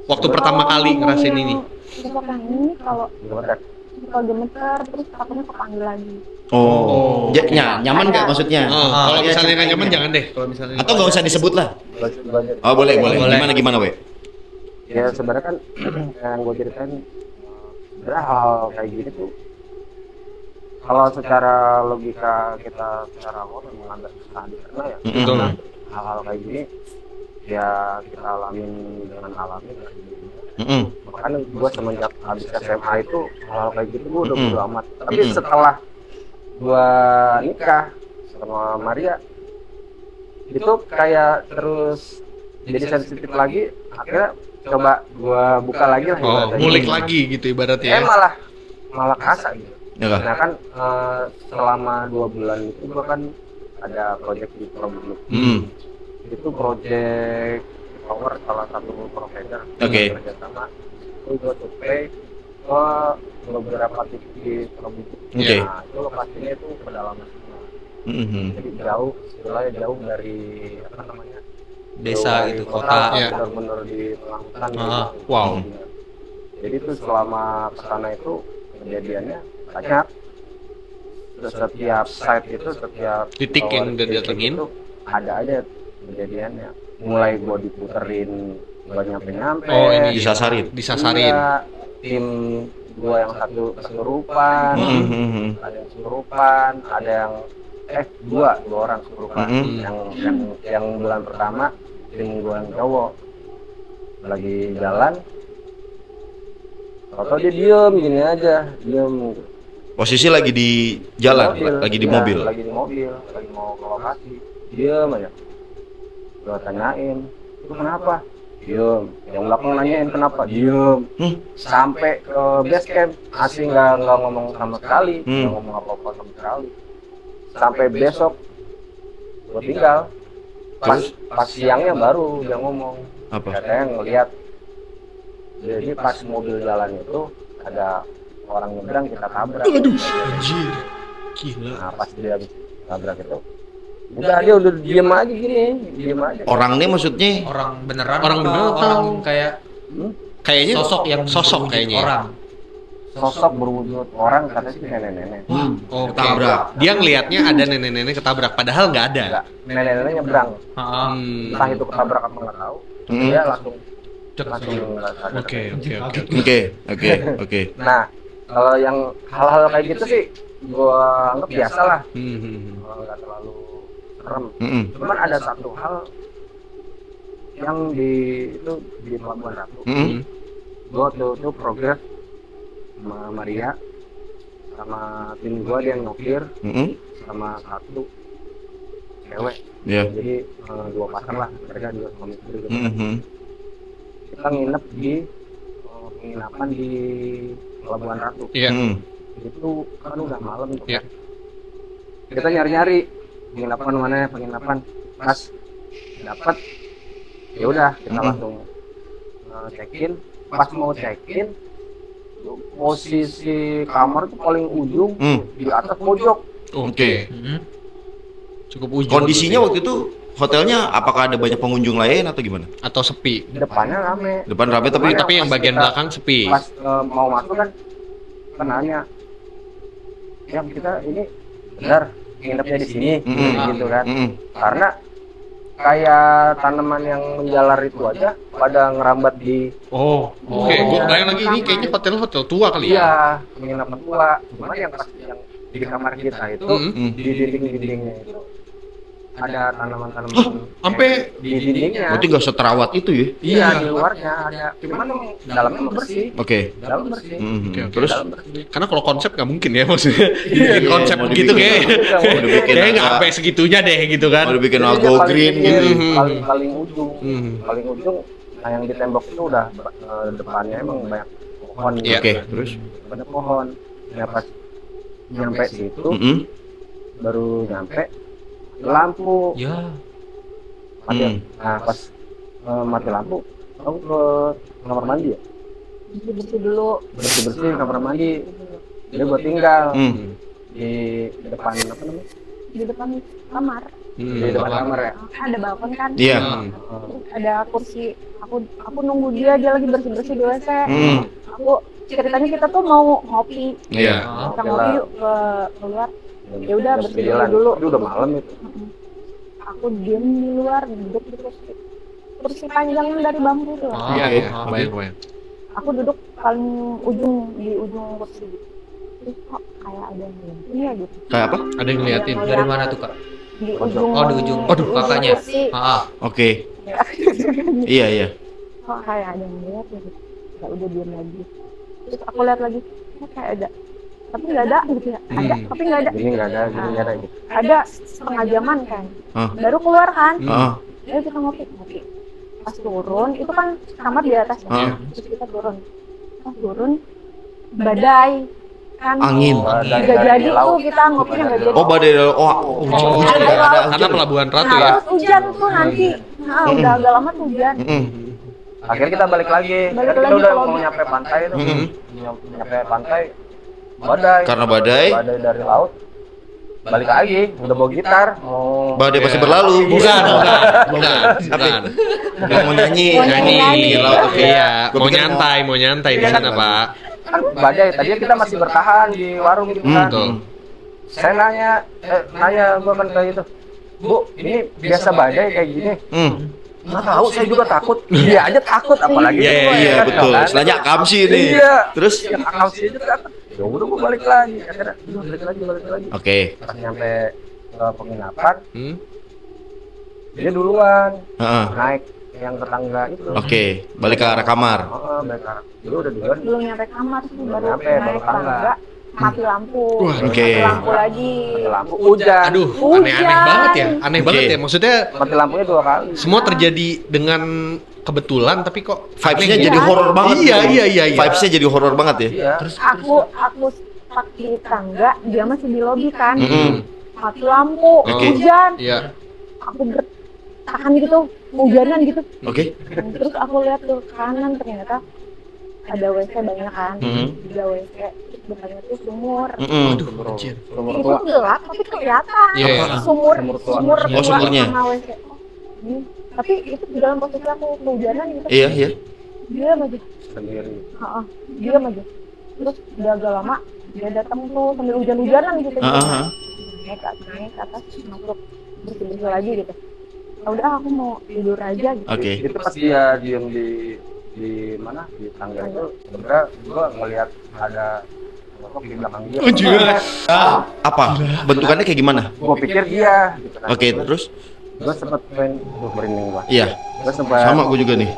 [SPEAKER 2] Waktu pertama kali ngerasain ini.
[SPEAKER 1] sosok yang ini kalau
[SPEAKER 3] Gemeter.
[SPEAKER 1] suka gemeter terus takutnya kepanggil lagi.
[SPEAKER 4] Oh, nyaman nggak maksudnya?
[SPEAKER 2] Kalau
[SPEAKER 4] Iya,
[SPEAKER 2] misalnya nggak
[SPEAKER 4] ceritanya.
[SPEAKER 2] nyaman jangan deh. Kalau misalnya
[SPEAKER 4] Atau nggak usah disebut lah.
[SPEAKER 3] Belajar.
[SPEAKER 4] Oh boleh.
[SPEAKER 5] Boleh.
[SPEAKER 4] Gimana we?
[SPEAKER 3] Ya sebenarnya kan yang gue ceritain sebenarnya hal kayak gini tuh kalau secara logika kita secara awam menganggap tadi karena ya
[SPEAKER 2] Betul.
[SPEAKER 3] hal-hal kayak gini ya kita alamin dengan alami makanya gue semenjak habis SMA itu hal kayak gitu gue udah bodo amat tapi setelah gue nikah sama Maria itu kayak terus jadi sensitif lagi akhirnya coba gua buka lagi lah ibaratnya.
[SPEAKER 2] ngulik lagi gitu ibaratnya.
[SPEAKER 3] malah kerasa gitu.
[SPEAKER 4] Ya kah?
[SPEAKER 3] Nah kan selama 2 bulan itu gua kan ada project di Program. Itu project power salah satu provider.
[SPEAKER 4] Oke.
[SPEAKER 3] Kerjasama. Itu gua survei ke beberapa titik di Program.
[SPEAKER 4] Oke.
[SPEAKER 3] Nah itu lokasinya itu pedalaman semua.
[SPEAKER 4] Mhm.
[SPEAKER 3] Jadi jauh, istilahnya jauh dari apa namanya?
[SPEAKER 5] Desa
[SPEAKER 3] Jauh
[SPEAKER 5] gitu,
[SPEAKER 3] dari
[SPEAKER 5] kota.
[SPEAKER 2] Iya.
[SPEAKER 3] Bener-bener di tengah hutan.
[SPEAKER 5] Ah,
[SPEAKER 3] gitu.
[SPEAKER 2] wow.
[SPEAKER 3] Jadi itu selama kesana itu kejadiannya banyak. Terus setiap site itu setiap
[SPEAKER 2] Titik yang udah
[SPEAKER 3] titik
[SPEAKER 2] datengin.
[SPEAKER 3] itu ada aja kejadiannya. Mulai gua diputerin gak nyampe-nyampe.
[SPEAKER 2] Oh, ini
[SPEAKER 4] Disasarin.
[SPEAKER 2] disasarin.
[SPEAKER 3] Iya, tim gua yang satu kesurupan, ada yang kesurupan, ada yang dua orang kesurupan. Yang bulan pertama tim gua yang cowok lagi jalan, atau dia diem gini aja, diem.
[SPEAKER 4] Posisi lagi di jalan, lagi di
[SPEAKER 3] Iya,
[SPEAKER 4] mobil.
[SPEAKER 3] lagi di mobil, lagi mau ke lokasi. Diem aja. Gua tanyain, itu kenapa? Diem. Yang belakang nanyain kenapa? Diem. Sampai ke base camp, asli nggak ngomong sama sekali, nggak ngomong apa-apa sama sekali. Sampai besok, gua tinggal. Pas siangnya baru dia ngomong.
[SPEAKER 4] Apa?
[SPEAKER 3] Katanya ngelihat. Jadi pas mobil jalan itu ada orang nyebrang, kita tabrak.
[SPEAKER 2] Anjir. Gila.
[SPEAKER 3] Nah pas dia tabrak itu, dia udah diem aja gini, diem aja.
[SPEAKER 4] Orang ini maksudnya
[SPEAKER 5] Orang beneran
[SPEAKER 2] Orang
[SPEAKER 5] apa
[SPEAKER 2] beneran
[SPEAKER 5] orang
[SPEAKER 2] atau-
[SPEAKER 5] kayak
[SPEAKER 2] Kayaknya
[SPEAKER 5] sosok yang
[SPEAKER 2] sosok
[SPEAKER 5] berwujud
[SPEAKER 2] kayaknya.
[SPEAKER 5] orang.
[SPEAKER 3] Sosok berwujud orang, katanya sih nenek-nenek.
[SPEAKER 2] Oke.
[SPEAKER 4] Ketabrak.
[SPEAKER 2] Dia ngelihatnya ada nenek-nenek ketabrak padahal nggak ada.
[SPEAKER 3] Enggak, nenek-nenek nyebrang.
[SPEAKER 5] Heeh.
[SPEAKER 3] Entah itu ketabrak apa nggak tahu. Dia langsung nggak sadar.
[SPEAKER 2] Oke.
[SPEAKER 4] Oke.
[SPEAKER 3] Nah kalau yang hal-hal kayak gitu sih, gua anggap biasa lah, nggak terlalu serem. Cuman ada satu hal yang itu di Pelabuhan Ratu. Gua waktu itu progres sama Maria, sama tim gua dia yang nyopir, sama satu cewek.
[SPEAKER 4] Ya.
[SPEAKER 3] Jadi 2 pasang lah, mereka juga suami istri gitu. Kita nginep di penginapan di Pelabuhan Ratu.
[SPEAKER 2] Iya.
[SPEAKER 3] Itu kan udah malam tuh.
[SPEAKER 2] Iya.
[SPEAKER 3] Kita nyari-nyari penginapan pas dapat, ya udah kita langsung check-in. Pas mau check-in, posisi kamar tuh paling ujung di atas pojok.
[SPEAKER 2] Oke.
[SPEAKER 5] Hmm.
[SPEAKER 2] Cukup ujung.
[SPEAKER 4] Kondisinya waktu itu hotelnya apakah ada banyak pengunjung lain atau gimana?
[SPEAKER 2] atau sepi.
[SPEAKER 3] Depannya rame.
[SPEAKER 4] Depan rame tapi
[SPEAKER 2] Tapi yang
[SPEAKER 3] pas
[SPEAKER 2] bagian
[SPEAKER 3] kita-
[SPEAKER 2] belakang sepi.
[SPEAKER 3] Pas mau masuk kan nanya, ya kita ini benar nginepnya di sini, gitu kan. Karena kayak tanaman yang menjalar itu aja pada ngerambat di
[SPEAKER 2] Oh, oke. Gue bayang lagi ini kayaknya hotel-hotel tua kali ya.
[SPEAKER 3] iya penginapan tua. Cuman yang pas yang di kamar kita itu di dinding-dindingnya itu ada tanaman-tanaman
[SPEAKER 2] Sampai
[SPEAKER 3] di dindingnya.
[SPEAKER 4] berarti nggak seterawat itu ya?
[SPEAKER 3] Iya, di luarnya ada. Cuman dalamnya mah bersih.
[SPEAKER 4] Oke.
[SPEAKER 3] Dalam bersih.
[SPEAKER 2] Oke.
[SPEAKER 4] Terus
[SPEAKER 3] Dalam bersih.
[SPEAKER 2] karena kalau konsep nggak mungkin ya maksudnya dibikin konsep
[SPEAKER 4] mau
[SPEAKER 2] begitu
[SPEAKER 4] dibikin-
[SPEAKER 2] kayak
[SPEAKER 4] mau dibikin
[SPEAKER 2] kayak nggak
[SPEAKER 4] agak-
[SPEAKER 2] sampai segitunya deh gitu kan.
[SPEAKER 4] mau dibikin
[SPEAKER 3] Jadi
[SPEAKER 4] algo
[SPEAKER 3] dia paling
[SPEAKER 4] green
[SPEAKER 3] pinggir,
[SPEAKER 4] gitu.
[SPEAKER 3] paling ujung. Paling ujung. Nah yang di tembok itu udah depannya emang banyak pohon.
[SPEAKER 2] Iya.
[SPEAKER 4] Oke, terus?
[SPEAKER 3] Ada pohon. Ya pas nyampe situ baru nyampe lampu
[SPEAKER 5] Ya.
[SPEAKER 3] mati. Nah pas mati lampu, aku ke kamar mandi ya.
[SPEAKER 1] bersih dulu.
[SPEAKER 3] Bersih kamar mandi. Jadi gua tinggal di depan apa namanya?
[SPEAKER 1] Di depan kamar
[SPEAKER 3] Di depan kamar ya.
[SPEAKER 1] ada balkon kan.
[SPEAKER 4] Iya.
[SPEAKER 1] Ada kursi. Aku nunggu dia lagi bersih-bersih di WC. Aku ceritanya kita tuh mau ngopi.
[SPEAKER 2] Iya.
[SPEAKER 1] Kita ngopi yuk ke keluar. Ya udah bersih dulu.
[SPEAKER 3] Itu udah malam itu.
[SPEAKER 1] Aku diem di luar, duduk di kursi panjang yang dari bambu tuh.
[SPEAKER 2] Iya, iya. Bayang.
[SPEAKER 1] Aku duduk paling ujung di ujung kursi. Terus kok kayak ada yang ngeliatin ya gitu.
[SPEAKER 4] Kayak apa?
[SPEAKER 2] Ada yang ngeliatin.
[SPEAKER 5] Dari mana tuh, Kak?
[SPEAKER 1] Di ujung.
[SPEAKER 5] Oh, di ujung.
[SPEAKER 2] Aduh,
[SPEAKER 5] kakaknya.
[SPEAKER 1] kursi.
[SPEAKER 4] Oke. Iya.
[SPEAKER 1] Kok kayak ada yang ngeliat ya gitu. Ya udah diam lagi. Terus aku lihat lagi, kok kayak ada. Tapi nggak ada gitu ya. Ada, tapi nggak ada.
[SPEAKER 3] Ini nggak ada, gini nggak ada gitu.
[SPEAKER 1] Ada setengah jaman kan.
[SPEAKER 4] Hah?
[SPEAKER 1] Baru keluar kan.
[SPEAKER 4] Heeh.
[SPEAKER 1] Ayo kita ngopi. Pas turun, itu kan kamar di atas ya.
[SPEAKER 4] Hah?
[SPEAKER 1] Terus kita turun. Pas turun, badai kan.
[SPEAKER 4] Angin.
[SPEAKER 3] Badai
[SPEAKER 1] Nggak
[SPEAKER 3] dari
[SPEAKER 1] jadi
[SPEAKER 3] laut.
[SPEAKER 1] tuh kita ngopinya nggak jadi.
[SPEAKER 4] Oh, badai. Oh, hujan nggak ada
[SPEAKER 2] Karena
[SPEAKER 4] hujan.
[SPEAKER 2] Pelabuhan Ratu
[SPEAKER 1] Nah,
[SPEAKER 2] ya.
[SPEAKER 1] terus hujan tuh nanti. Nah, udah agak lama tuh hujan.
[SPEAKER 3] Akhirnya kita balik lagi.
[SPEAKER 1] Balik
[SPEAKER 3] Kita
[SPEAKER 1] lagi
[SPEAKER 3] udah
[SPEAKER 1] ke
[SPEAKER 3] mau
[SPEAKER 1] lobby.
[SPEAKER 3] nyampe pantai itu. Nyampe pantai. Badai.
[SPEAKER 4] Karena badai.
[SPEAKER 3] Badai dari laut. Balik lagi, udah bawa gitar. Mau
[SPEAKER 4] Badai pasti berlalu.
[SPEAKER 2] Bukan.
[SPEAKER 4] Dia mau nyanyi.
[SPEAKER 1] Mau nyanyi.
[SPEAKER 4] Di laut, oke.
[SPEAKER 2] Iya,
[SPEAKER 4] Gua
[SPEAKER 2] mau
[SPEAKER 4] pikir
[SPEAKER 2] nyantai di sana, Pak.
[SPEAKER 3] kan badai. Tadinya kita masih bertahan di warung gitu kan.
[SPEAKER 2] Betul.
[SPEAKER 3] Saya nanya gua kan kayak gitu. Bu, ini biasa badai kayak gini. Nggak tahu, saya juga takut. Dia aja takut, apalagi
[SPEAKER 2] Iya,
[SPEAKER 3] gua, ya
[SPEAKER 4] Iya,
[SPEAKER 3] kan?
[SPEAKER 4] betul.
[SPEAKER 3] Kan?
[SPEAKER 4] Istilahnya akamsi nih.
[SPEAKER 3] Iya.
[SPEAKER 4] Terus?
[SPEAKER 3] Yang akal sih aja takut. Ya udah gua balik lagi. Akhirnya, balik lagi.
[SPEAKER 4] Oke.
[SPEAKER 3] Pas nyampe ke penginapan,
[SPEAKER 2] Hmm?
[SPEAKER 3] dia duluan
[SPEAKER 4] Heeh.
[SPEAKER 3] naik yang ke tangga itu.
[SPEAKER 4] Oke, balik ke arah kamar.
[SPEAKER 3] Balik ke arah. Dia udah duluan.
[SPEAKER 1] Belum nyampe kamar tuh baru
[SPEAKER 3] Nyampe,
[SPEAKER 1] naik
[SPEAKER 3] baru tangga.
[SPEAKER 1] tangga. mati lampu.
[SPEAKER 2] Wah,
[SPEAKER 4] oke.
[SPEAKER 1] Mati lampu lagi.
[SPEAKER 3] Mati lampu hujan.
[SPEAKER 2] Aduh,
[SPEAKER 1] Hujan.
[SPEAKER 2] aneh-aneh banget ya. Aneh
[SPEAKER 4] Oke.
[SPEAKER 2] banget ya. Maksudnya
[SPEAKER 3] Mati lampunya 2 kali.
[SPEAKER 2] semua terjadi dengan kebetulan tapi kok
[SPEAKER 4] Vibes-nya
[SPEAKER 2] aneh
[SPEAKER 4] jadi
[SPEAKER 2] gitu.
[SPEAKER 4] horor banget.
[SPEAKER 2] Iya,
[SPEAKER 4] gitu.
[SPEAKER 2] iya, iya, iya.
[SPEAKER 4] Vibes-nya jadi horor banget ya.
[SPEAKER 3] Iya.
[SPEAKER 1] Aku stuck di tangga, dia masih di lobi kan.
[SPEAKER 4] Mm-mm.
[SPEAKER 1] Mati lampu,
[SPEAKER 4] Oke.
[SPEAKER 1] hujan.
[SPEAKER 2] Iya.
[SPEAKER 1] Aku bertahan gitu, hujanan gitu.
[SPEAKER 4] Oke.
[SPEAKER 1] Terus aku lihat ke kanan, ternyata ada WC banyak kan.
[SPEAKER 4] Mhm.
[SPEAKER 1] 3 WC, terus depannya tuh sumur.
[SPEAKER 4] Mm-mm.
[SPEAKER 2] Aduh, anjir.
[SPEAKER 3] Sumur
[SPEAKER 1] Itu
[SPEAKER 3] tua.
[SPEAKER 1] gelap tapi kelihatan.
[SPEAKER 2] Iya, iya.
[SPEAKER 1] Sumur,
[SPEAKER 3] Sumur tua.
[SPEAKER 1] sumur
[SPEAKER 4] Oh,
[SPEAKER 1] tua
[SPEAKER 4] sumurnya.
[SPEAKER 1] sama WC. Oh, ini. Tapi itu di dalam posisi aku kehujanan gitu.
[SPEAKER 4] Iya, iya.
[SPEAKER 1] Diam aja.
[SPEAKER 3] Sendiri.
[SPEAKER 1] Heeh, diam aja. Terus udah agak lama dia datang tuh sambil hujan-hujanan gitu.
[SPEAKER 4] Ah.
[SPEAKER 1] Naik ke atas, masuk bersih-bersih lagi gitu. Ya udah aku mau tidur aja gitu.
[SPEAKER 4] Oke.
[SPEAKER 3] Itu pas dia diem di mana di tangga itu sebenarnya gua ngelihat ada sosok di belakang dia.
[SPEAKER 2] Anjir.
[SPEAKER 4] Apa? Bentukannya kayak gimana?
[SPEAKER 3] Gua pikir dia gitu kan.
[SPEAKER 4] Oke, terus?
[SPEAKER 3] Gua sempat main merinding gua.
[SPEAKER 4] Iya.
[SPEAKER 3] Gua sempat
[SPEAKER 4] Sama gue juga nih.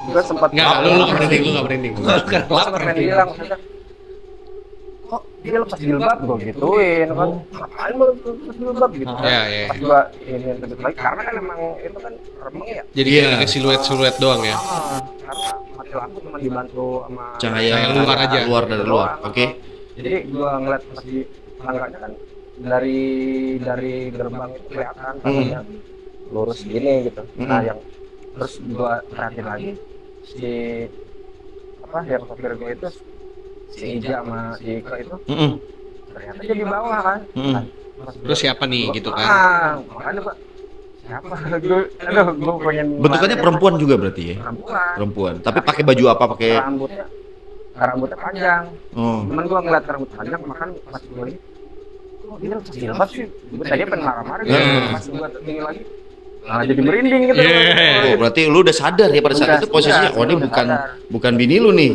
[SPEAKER 3] gua sempat
[SPEAKER 2] Enggak, lu enggak merinding, lu enggak merinding.
[SPEAKER 3] gua sempat main bilang maksudnya, kok dia lepas jilbab gua gituin kan. Ngapain lu lepas jilbab gitu kan.
[SPEAKER 2] Iya, iya.
[SPEAKER 3] Pas gua ini lanjut lagi karena kan emang itu kan remeng ya.
[SPEAKER 2] Jadi kayak siluet-siluet doang ya.
[SPEAKER 3] Karena mati lampu cuma dibantu sama
[SPEAKER 4] Cahaya
[SPEAKER 2] Cahaya luar aja.
[SPEAKER 4] Luar dari luar. Oke.
[SPEAKER 3] Jadi gua ngeliat pas di tangganya kan dari gerbang itu kelihatan tangganya lurus gini gitu. Nah yang terus gua perhatiin lagi si apa yang sopir gua itu si Ija sama si Ika itu
[SPEAKER 4] Mm-mm.
[SPEAKER 3] ternyata dia di bawah kan.
[SPEAKER 4] Mm-mm.
[SPEAKER 3] Nah, pas gua-
[SPEAKER 2] Terus siapa nih gitu kan?
[SPEAKER 3] makanya Pak siapa gua pengen
[SPEAKER 4] Bentukannya perempuan juga berarti ya?
[SPEAKER 3] perempuan
[SPEAKER 4] Perempuan. Tapi pakai baju apa? Pakai
[SPEAKER 3] rambutnya panjang.
[SPEAKER 4] Oh.
[SPEAKER 3] Cuman gua ngeliat rambut panjang, makan pas gua lihat, kok dia lepas jilbab sih? Gua tadi pengen marah-marah gitu,
[SPEAKER 2] Yeah.
[SPEAKER 3] pas gua tinggi lagi, malah jadi merinding gitu.
[SPEAKER 2] Yeah.
[SPEAKER 4] Oh, berarti lu udah sadar ya pada saat
[SPEAKER 3] Udah,
[SPEAKER 4] itu posisinya.
[SPEAKER 3] udah,
[SPEAKER 4] Oh, ini
[SPEAKER 3] udah
[SPEAKER 4] bukan
[SPEAKER 3] sadar.
[SPEAKER 4] bukan bini lu nih.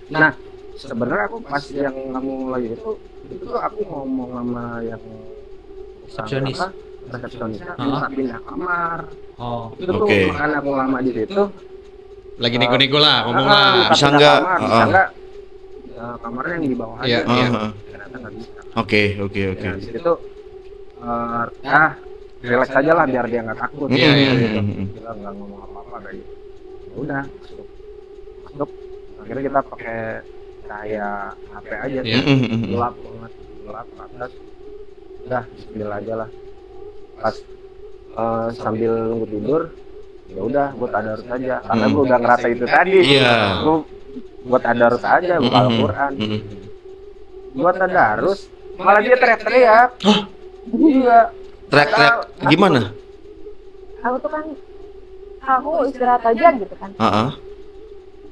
[SPEAKER 3] Nah, sebenarnya aku pas yang kamu lagi itu tuh aku ngomong sama yang
[SPEAKER 5] Resepsionis.
[SPEAKER 3] apa, resepsionisnya,
[SPEAKER 5] Hah?
[SPEAKER 3] minta pindah kamar.
[SPEAKER 5] Oh.
[SPEAKER 3] Itu tuh
[SPEAKER 4] Oke.
[SPEAKER 3] makanya aku lama di situ.
[SPEAKER 2] Lagi nego-nego lah, ngomong
[SPEAKER 3] minta
[SPEAKER 2] lah.
[SPEAKER 4] Bisa
[SPEAKER 3] pindah
[SPEAKER 4] nggak?
[SPEAKER 3] kamar, bisa nggak? Kamarnya yang di bawah aja.
[SPEAKER 2] Iya, iya.
[SPEAKER 3] Ternyata nggak bisa.
[SPEAKER 4] Oke, oke, oke.
[SPEAKER 3] Ya, di situ relax aja lah biar dia nggak takut.
[SPEAKER 2] Iya, iya,
[SPEAKER 3] gitu.
[SPEAKER 4] iya.
[SPEAKER 3] Kita nggak ngomong apa-apa kayak gitu. Ya udah, masuk. Akhirnya kita pakai cahaya HP aja,
[SPEAKER 2] Iya.
[SPEAKER 3] gelap banget, gelap atas. Udah, spill aja lah. Pas sambil nunggu tidur, ya udah, buat tadarus aja. Karena gue udah ngerasa itu tadi.
[SPEAKER 4] Iya.
[SPEAKER 3] Gue buat tadarus aja, buka Al-Quran. Buat tadarus, malah dia teriak-teriak. Iya.
[SPEAKER 4] Teriak-teriak gimana?
[SPEAKER 1] Aku tuh kan aku istirahat aja gitu kan.
[SPEAKER 4] Heeh.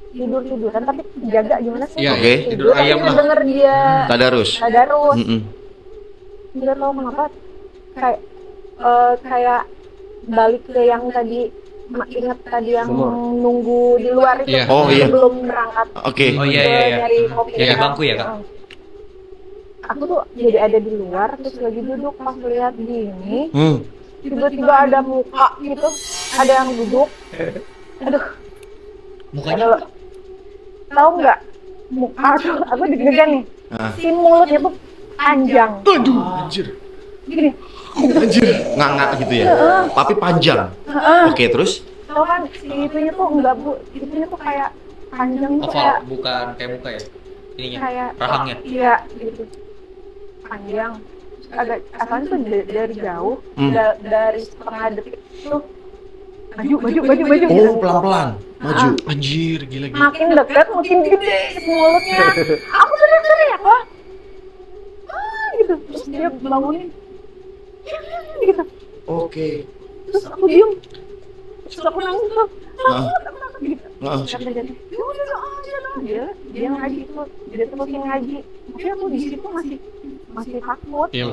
[SPEAKER 1] Tidur-tiduran tapi jaga gimana sih?
[SPEAKER 2] Iya,
[SPEAKER 4] Oke.
[SPEAKER 2] tidur
[SPEAKER 1] Tapi
[SPEAKER 2] ayam lah.
[SPEAKER 1] denger dia
[SPEAKER 4] Tadarus.
[SPEAKER 1] tadarus.
[SPEAKER 4] Mm-mm.
[SPEAKER 1] Nggak tahu kenapa kayak kayak balik ke yang tadi ingat tadi yang
[SPEAKER 3] Sumur.
[SPEAKER 1] nunggu di luar itu
[SPEAKER 2] Iya.
[SPEAKER 4] Oh, iya.
[SPEAKER 1] sebelum berangkat
[SPEAKER 4] Oke.
[SPEAKER 5] Oh, iya,
[SPEAKER 1] ke
[SPEAKER 5] iya, iya.
[SPEAKER 1] nyari kopi
[SPEAKER 2] Iya,
[SPEAKER 1] kan.
[SPEAKER 5] bangku ya, Kak?
[SPEAKER 1] Aku tuh jadi ada di luar terus lagi duduk pas lihat gini
[SPEAKER 4] Hmm.
[SPEAKER 1] tiba-tiba ada muka gitu ada yang duduk aduh
[SPEAKER 5] Mukanya
[SPEAKER 1] ada tahu nggak muka tuh aku deg-degan nih
[SPEAKER 4] Ah.
[SPEAKER 1] si mulutnya tuh panjang
[SPEAKER 2] Aduh, anjir.
[SPEAKER 1] gini
[SPEAKER 4] Nganga gitu ya. Tapi panjang. Oke, terus?
[SPEAKER 1] tahu kan si itunya tuh enggak bu itunya tuh kayak panjang tuh
[SPEAKER 5] oval,
[SPEAKER 1] kayak
[SPEAKER 5] bukan kayak muka ya. Ininya,
[SPEAKER 1] kayak
[SPEAKER 5] rahangnya.
[SPEAKER 1] iya gitu panjang agak asalnya tuh dari jauh
[SPEAKER 4] Hmm.
[SPEAKER 1] dari setengah detik tuh maju gitu.
[SPEAKER 4] Oh, pelan-pelan. Maju.
[SPEAKER 2] Anjir, gila gila.
[SPEAKER 1] Makin dekat makin gede mulutnya aku teriak lah gitu terus dia bangunin gitu
[SPEAKER 4] Oke.
[SPEAKER 1] terus aku diem terus aku nangis tuh
[SPEAKER 4] Ah.
[SPEAKER 1] gitu
[SPEAKER 4] Ah.
[SPEAKER 1] kata dia ya udah dia ngaji tuh dia terusin ngaji tapi aku di situ masih takut
[SPEAKER 2] Iya,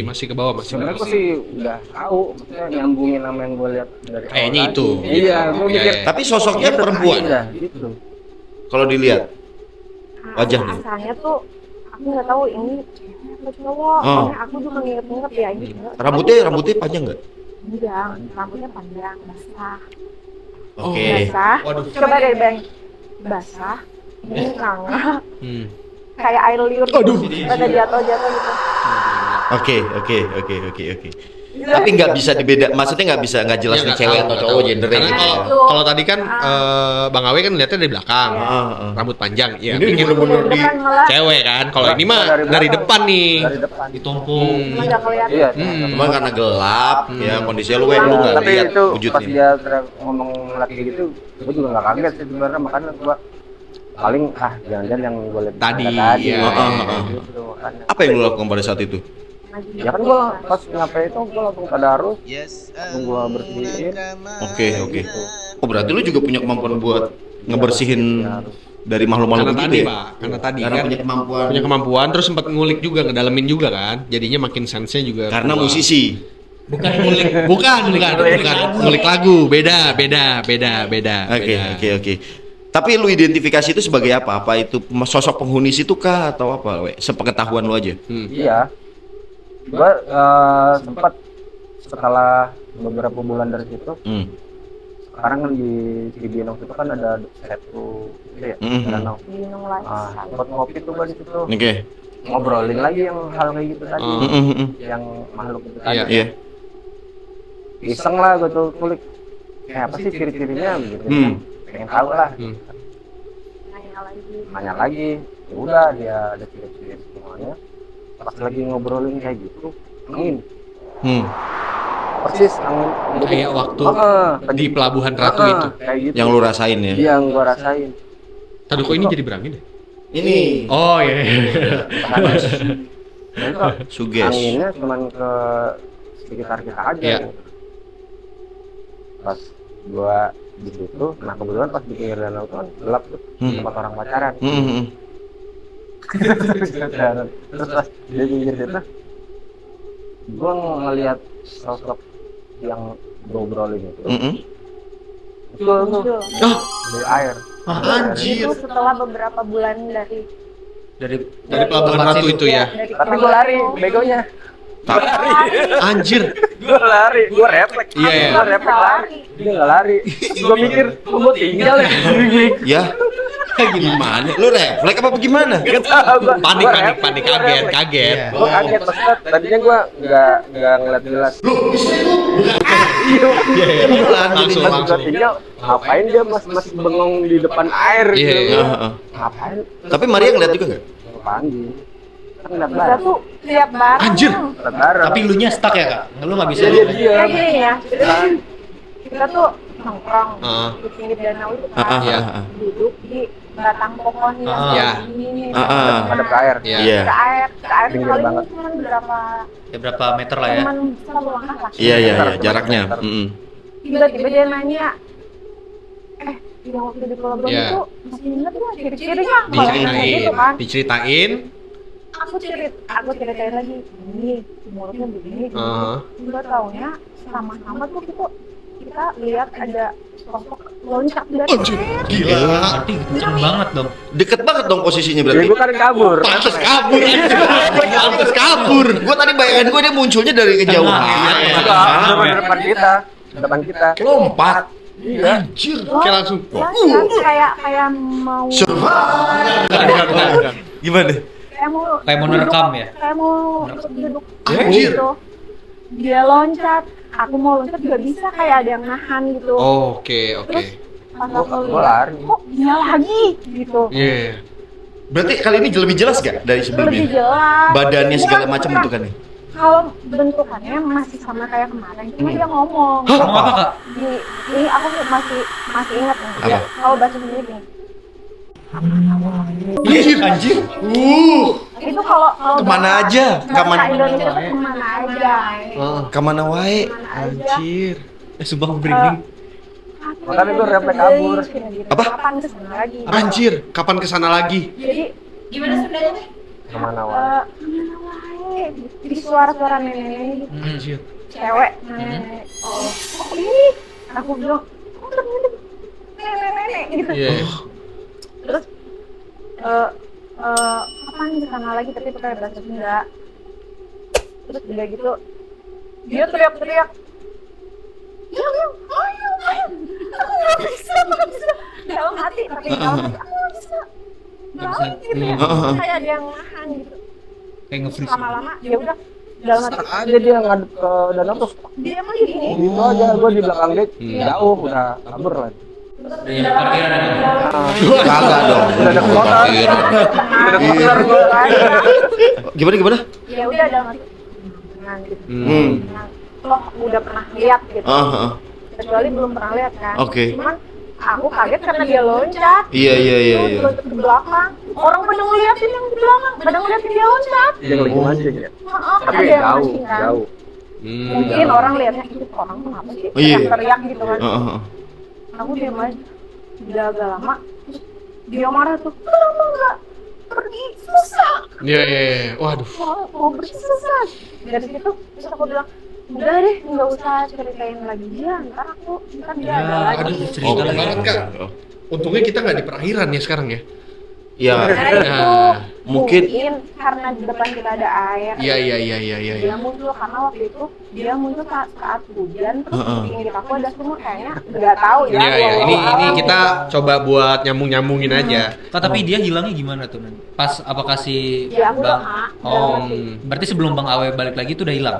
[SPEAKER 2] masih ke bawah, masih.
[SPEAKER 3] Sebenarnya gue sih udah tahu, maksudnya nyambungin sama yang gue lihat dari awal
[SPEAKER 2] Kayaknya
[SPEAKER 3] tadi.
[SPEAKER 2] itu.
[SPEAKER 3] Iya, gue
[SPEAKER 2] Iya,
[SPEAKER 3] mikir.
[SPEAKER 2] iya.
[SPEAKER 4] Tapi sosoknya perempuan.
[SPEAKER 3] Iya, gitu.
[SPEAKER 4] Kalau dilihat. Wajahnya.
[SPEAKER 1] asalnya tuh aku nggak tahu ini cewek atau cowok
[SPEAKER 4] Oh.
[SPEAKER 1] soalnya aku juga nginget ya ini
[SPEAKER 4] Rambutnya panjang nggak?
[SPEAKER 1] panjang rambutnya panjang basah
[SPEAKER 4] Oke.
[SPEAKER 1] basah
[SPEAKER 2] Waduh.
[SPEAKER 1] coba deh bang basah ini nganga
[SPEAKER 2] Hmm.
[SPEAKER 1] kayak air liur gitu. Pada jatuh-jatuh gitu.
[SPEAKER 4] Oke. Tapi nggak bisa dibeda, maksudnya nggak jelas
[SPEAKER 2] Iya,
[SPEAKER 4] nih
[SPEAKER 2] nggak
[SPEAKER 4] cewek
[SPEAKER 2] tahu,
[SPEAKER 4] atau
[SPEAKER 2] nggak
[SPEAKER 4] cowok
[SPEAKER 2] tahu.
[SPEAKER 4] gendernya
[SPEAKER 2] Karena
[SPEAKER 4] gitu.
[SPEAKER 2] kalau tadi kan Bang Awe kan lihatnya dari belakang, rambut panjang, ya
[SPEAKER 4] Ini
[SPEAKER 2] pikir
[SPEAKER 4] bener-bener di
[SPEAKER 1] Depan malah
[SPEAKER 2] cewek kan. Kalau ini mah
[SPEAKER 3] Dari
[SPEAKER 2] dari
[SPEAKER 3] belakang.
[SPEAKER 2] depan nih.
[SPEAKER 3] Dari depan.
[SPEAKER 5] Ditumpuk.
[SPEAKER 1] nggak kelihatan.
[SPEAKER 3] Iya.
[SPEAKER 4] Cuma karena gelap ya kondisinya lu nggak
[SPEAKER 3] Tapi
[SPEAKER 4] lihat
[SPEAKER 3] itu pas
[SPEAKER 4] wujudnya.
[SPEAKER 3] dia ngomong lagi gitu, gue juga nggak kaget sih sebenarnya, makanya gue paling jangan-jangan yang gue lihat
[SPEAKER 2] Tadi,
[SPEAKER 3] tadi.
[SPEAKER 2] iya.
[SPEAKER 3] Gitu, makanya.
[SPEAKER 4] Apa yang lu lakukan pada saat itu?
[SPEAKER 3] Ya kan gue pas nyampe itu gue langsung tadarus, langsung gue bersihin.
[SPEAKER 4] Oke. Oh berarti lu juga punya kemampuan buat ngebersihin dari makhluk-makhluk
[SPEAKER 2] Karena
[SPEAKER 4] gitu
[SPEAKER 2] tadi
[SPEAKER 4] ya?
[SPEAKER 2] Pak, karena tadi
[SPEAKER 4] Karena
[SPEAKER 2] kan
[SPEAKER 4] punya kemampuan.
[SPEAKER 2] terus sempat ngulik juga, ngedalemin juga kan. Jadinya makin sense-nya juga.
[SPEAKER 4] Karena
[SPEAKER 2] keluar.
[SPEAKER 4] musisi.
[SPEAKER 5] Bukan ngulik.
[SPEAKER 2] Bukan ngulik lagu, beda.
[SPEAKER 4] Oke. Tapi lu identifikasi itu sebagai apa? Apa itu sosok penghuni situ kah atau apa? Sepengetahuan lu aja.
[SPEAKER 3] Iya. Gue sempat setelah beberapa bulan dari situ, sekarang kan di Cibinong itu kan ada satu itu ya, danau.
[SPEAKER 1] Minum lagi.
[SPEAKER 3] Buat ngopi tuh gue di situ,
[SPEAKER 4] Oke.
[SPEAKER 3] ngobrolin lagi yang hal kayak gitu tadi, yang makhluk itu tadi.
[SPEAKER 2] Iya.
[SPEAKER 4] Iya.
[SPEAKER 3] Iseng lah gue tuh kulik, kayak apa sih ciri-cirinya gitu. Pengen tahu lah. Nanya lagi, ya udah dia ada ciri-ciri semuanya. Pas lagi ngobrolin kayak gitu, angin. Persis angin.
[SPEAKER 2] Kayak waktu
[SPEAKER 3] Tadi
[SPEAKER 2] di Pelabuhan Ratu itu.
[SPEAKER 3] kayak gitu.
[SPEAKER 4] Yang lu rasain ya?
[SPEAKER 3] Iya, yang gua rasain.
[SPEAKER 2] Tadi kok ini jadi berangin deh?
[SPEAKER 4] Ini
[SPEAKER 2] Oh iya.
[SPEAKER 3] Dan itu
[SPEAKER 4] suges.
[SPEAKER 3] anginnya cuman ke sekitar kita aja.
[SPEAKER 2] Iya.
[SPEAKER 3] Gitu. Pas gua di situ, nah kebetulan pas di pinggir danau itu kan gelap tuh, tempat orang pacaran. Terus pas di pinggir situ, gua ngeliat sosok yang ngobrolin itu. Muncul tuh dari air.
[SPEAKER 1] Itu setelah beberapa bulan
[SPEAKER 5] Dari
[SPEAKER 2] Pelabuhan Ratu itu ya.
[SPEAKER 1] dari
[SPEAKER 3] Tapi gua lari, begonya.
[SPEAKER 2] Anjir.
[SPEAKER 3] Gua lari, gua refleks.
[SPEAKER 2] Iya.
[SPEAKER 3] Gua refleks lari. Dia nggak lari. Gua mikir, gua tinggal ya.
[SPEAKER 4] Ya. Gimana? Lu refleks apa gimana?
[SPEAKER 2] Panik, kaget.
[SPEAKER 3] Gua kaget banget. Tadinya gua nggak ngeliat jelas.
[SPEAKER 2] Langsung.
[SPEAKER 3] Gua tinggal, ngapain dia masih bengong di depan air
[SPEAKER 2] Iya.
[SPEAKER 3] gitu. Ngapain?
[SPEAKER 4] Tapi Maria ngeliat juga nggak?
[SPEAKER 3] Pandi. Kan ngeliat
[SPEAKER 1] kita
[SPEAKER 3] bareng.
[SPEAKER 1] tuh tiap bareng.
[SPEAKER 2] Anjir.
[SPEAKER 3] Ngeliat bareng.
[SPEAKER 5] Tapi lu nya stuck ya kak? Lu nggak bisa.
[SPEAKER 3] Iya, dia
[SPEAKER 1] Kayak gini ya. Kita tuh nongkrong di pinggir danau itu kan.
[SPEAKER 2] Iya.
[SPEAKER 1] Duduk di batang pohon yang
[SPEAKER 2] Iya.
[SPEAKER 1] ini.
[SPEAKER 3] Ada ke air.
[SPEAKER 2] Iya.
[SPEAKER 4] Iya.
[SPEAKER 1] Ke air
[SPEAKER 3] Pinggir
[SPEAKER 1] paling
[SPEAKER 3] banget.
[SPEAKER 1] cuma berapa
[SPEAKER 5] Ya berapa meter lah ya?
[SPEAKER 1] cuman 1 langkah lah.
[SPEAKER 4] Iya, jaraknya.
[SPEAKER 1] Tiba-tiba dia nanya, yang waktu di Pelabuhan
[SPEAKER 2] Iya.
[SPEAKER 1] itu masih inget nggak ciri-cirinya? Kalau nanya gitu kan,
[SPEAKER 2] Diceritain.
[SPEAKER 1] aku ceritain lagi, ini mulutnya begini. Gue taunya sama-sama tuh kita lihat ada sosok loncat dari air.
[SPEAKER 2] Gila.
[SPEAKER 5] Berarti kenceng banget dong.
[SPEAKER 4] Deket banget dong posisinya
[SPEAKER 3] Jadi
[SPEAKER 4] berarti.
[SPEAKER 3] gua kan kabur.
[SPEAKER 2] Pantes kabur.
[SPEAKER 4] Gua tadi bayangan gua dia munculnya dari kejauhan.
[SPEAKER 3] Di depan kita. Depan kita.
[SPEAKER 4] Lompat.
[SPEAKER 3] Iya.
[SPEAKER 2] Kayak langsung.
[SPEAKER 1] Kayak mau
[SPEAKER 4] Gimana?
[SPEAKER 5] Kayak mau nerekam ya?
[SPEAKER 1] kayak mau duduk
[SPEAKER 2] Anjir.
[SPEAKER 1] gitu. Dia loncat, aku mau loncat juga bisa, kayak ada yang nahan gitu.
[SPEAKER 2] Oke.
[SPEAKER 1] Pas aku
[SPEAKER 3] Gua
[SPEAKER 1] lihat,
[SPEAKER 3] lari.
[SPEAKER 1] kok dia lagi gitu.
[SPEAKER 2] Iya.
[SPEAKER 4] Berarti kali ini lebih jelas gak dari
[SPEAKER 1] Lebih
[SPEAKER 4] sebelumnya?
[SPEAKER 1] jelas.
[SPEAKER 4] Badannya segala
[SPEAKER 1] Bukan,
[SPEAKER 4] macam
[SPEAKER 1] bukan.
[SPEAKER 4] bentukannya.
[SPEAKER 1] Kalau bentukannya masih sama kayak kemarin, cuma dia ngomong.
[SPEAKER 5] Ngomong apa kak?
[SPEAKER 1] Ini aku masih ingat nih.
[SPEAKER 4] Apa?
[SPEAKER 1] Kalau bahasa sendiri gini.
[SPEAKER 4] Anjir.
[SPEAKER 1] Itu kalau
[SPEAKER 4] Kemana aja?
[SPEAKER 1] Bahasa Indonesia tuh kemana aja.
[SPEAKER 4] Kemana wae?
[SPEAKER 1] Kemana aja.
[SPEAKER 5] Sumpah gue merinding.
[SPEAKER 3] Makanya gua refleks kabur.
[SPEAKER 4] Apa?
[SPEAKER 1] Kapan kesana lagi?
[SPEAKER 2] Anjir, kapan kesana lagi?
[SPEAKER 1] Jadi
[SPEAKER 6] Gimana Sundanya teh?
[SPEAKER 3] Kemana wae?
[SPEAKER 1] kemana wae? Jadi suara-suara nenek-nenek gitu.
[SPEAKER 2] Anjir.
[SPEAKER 1] Cewek nenek. Oh ini. Aku bilang, oh ternyata nenek-nenek gitu.
[SPEAKER 2] Iya.
[SPEAKER 1] Terus kapan kesana lagi, tapi pakai bahasa Sunda. Terus udah gitu dia teriak-teriak, ayo aku nggak bisa dalam hati, tapi dalam hati aku nggak bisa. balik gitu ya. Kayak ada yang nahan gitu.
[SPEAKER 5] Kayak nge-freeze.
[SPEAKER 1] Lama-lama ya udah dalam hati
[SPEAKER 3] Aja dia ngadep ke danau terus
[SPEAKER 1] dia mah gini.
[SPEAKER 3] gitu aja gue di belakang dia jauh udah kabur lagi.
[SPEAKER 5] Iya, parkiran ada.
[SPEAKER 4] Kagak dong.
[SPEAKER 3] Udah ada motor.
[SPEAKER 4] Parkiran.
[SPEAKER 3] Udah ada motor gue.
[SPEAKER 4] Gimana?
[SPEAKER 1] Ya udah dalam hati. Nah, gitu.
[SPEAKER 4] Hmm.
[SPEAKER 1] Nah, lo udah pernah lihat gitu. Kecuali belum pernah lihat kan.
[SPEAKER 4] Oke.
[SPEAKER 1] Cuman aku kaget karena dia loncat.
[SPEAKER 4] Iya.
[SPEAKER 1] Terus loncat ke belakang. Orang pada ngeliatin yang di belakang, pada ngeliatin dia loncat.
[SPEAKER 3] Dia lagi mancing ya.
[SPEAKER 1] Tapi
[SPEAKER 3] Tapi jauh, jauh.
[SPEAKER 1] Mungkin orang lihatnya itu orang kenapa sih?
[SPEAKER 4] Iya.
[SPEAKER 1] Teriak gitu kan. Aku diam aja. Udah agak lama. Terus dia marah tuh. Kenapa enggak pergi? Susah.
[SPEAKER 2] Iya. Waduh.
[SPEAKER 1] Mau pergi susah. Dari situ terus aku bilang, udah deh, nggak usah ceritain lagi dia. Ntar dia ada lagi.
[SPEAKER 2] Aduh, cerita
[SPEAKER 4] Oke.
[SPEAKER 2] banget Kak. Untungnya kita nggak di perairan ya sekarang ya.
[SPEAKER 4] Ya,
[SPEAKER 1] Nah, itu
[SPEAKER 4] mungkin-
[SPEAKER 1] karena di depan kita ada air.
[SPEAKER 2] Iya.
[SPEAKER 1] Dia muncul karena waktu itu dia muncul saat hujan terus di pinggir aku ada sumur kayaknya nggak tahu ya.
[SPEAKER 2] Iya.
[SPEAKER 1] walau
[SPEAKER 2] Ini
[SPEAKER 1] alam.
[SPEAKER 2] kita coba buat nyambungin aja.
[SPEAKER 5] Kak, tapi dia hilangnya gimana tuh nanti? Pas apakah si
[SPEAKER 1] Ya aku
[SPEAKER 5] Bang?
[SPEAKER 1] doa.
[SPEAKER 5] Oh,
[SPEAKER 1] dalam hati.
[SPEAKER 5] berarti sebelum Bang Awe balik lagi tuh udah hilang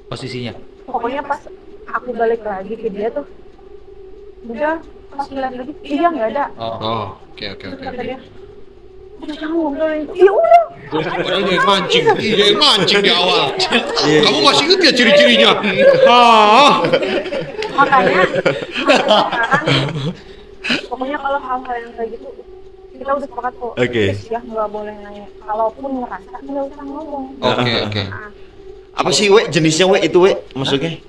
[SPEAKER 5] posisinya.
[SPEAKER 1] Pokoknya pas aku balik lagi ke dia tuh udah pas lihat lagi dia nggak ada.
[SPEAKER 2] Oh, oke.
[SPEAKER 1] Terus kata dia udah jangan ngobrol itu. Ya udah.
[SPEAKER 2] Padahal dia yang mancing di awal. Kamu masih inget ya ciri-cirinya?
[SPEAKER 1] Makanya sekarang pokoknya kalau hal-hal yang kayak gitu kita udah sepakat kok.
[SPEAKER 4] Oke.
[SPEAKER 1] Terus ya nggak boleh nanya. Kalaupun ngerasa nggak usah ngomong.
[SPEAKER 2] Oke.
[SPEAKER 1] Nah,
[SPEAKER 4] apa sih jenisnya itu maksudnya?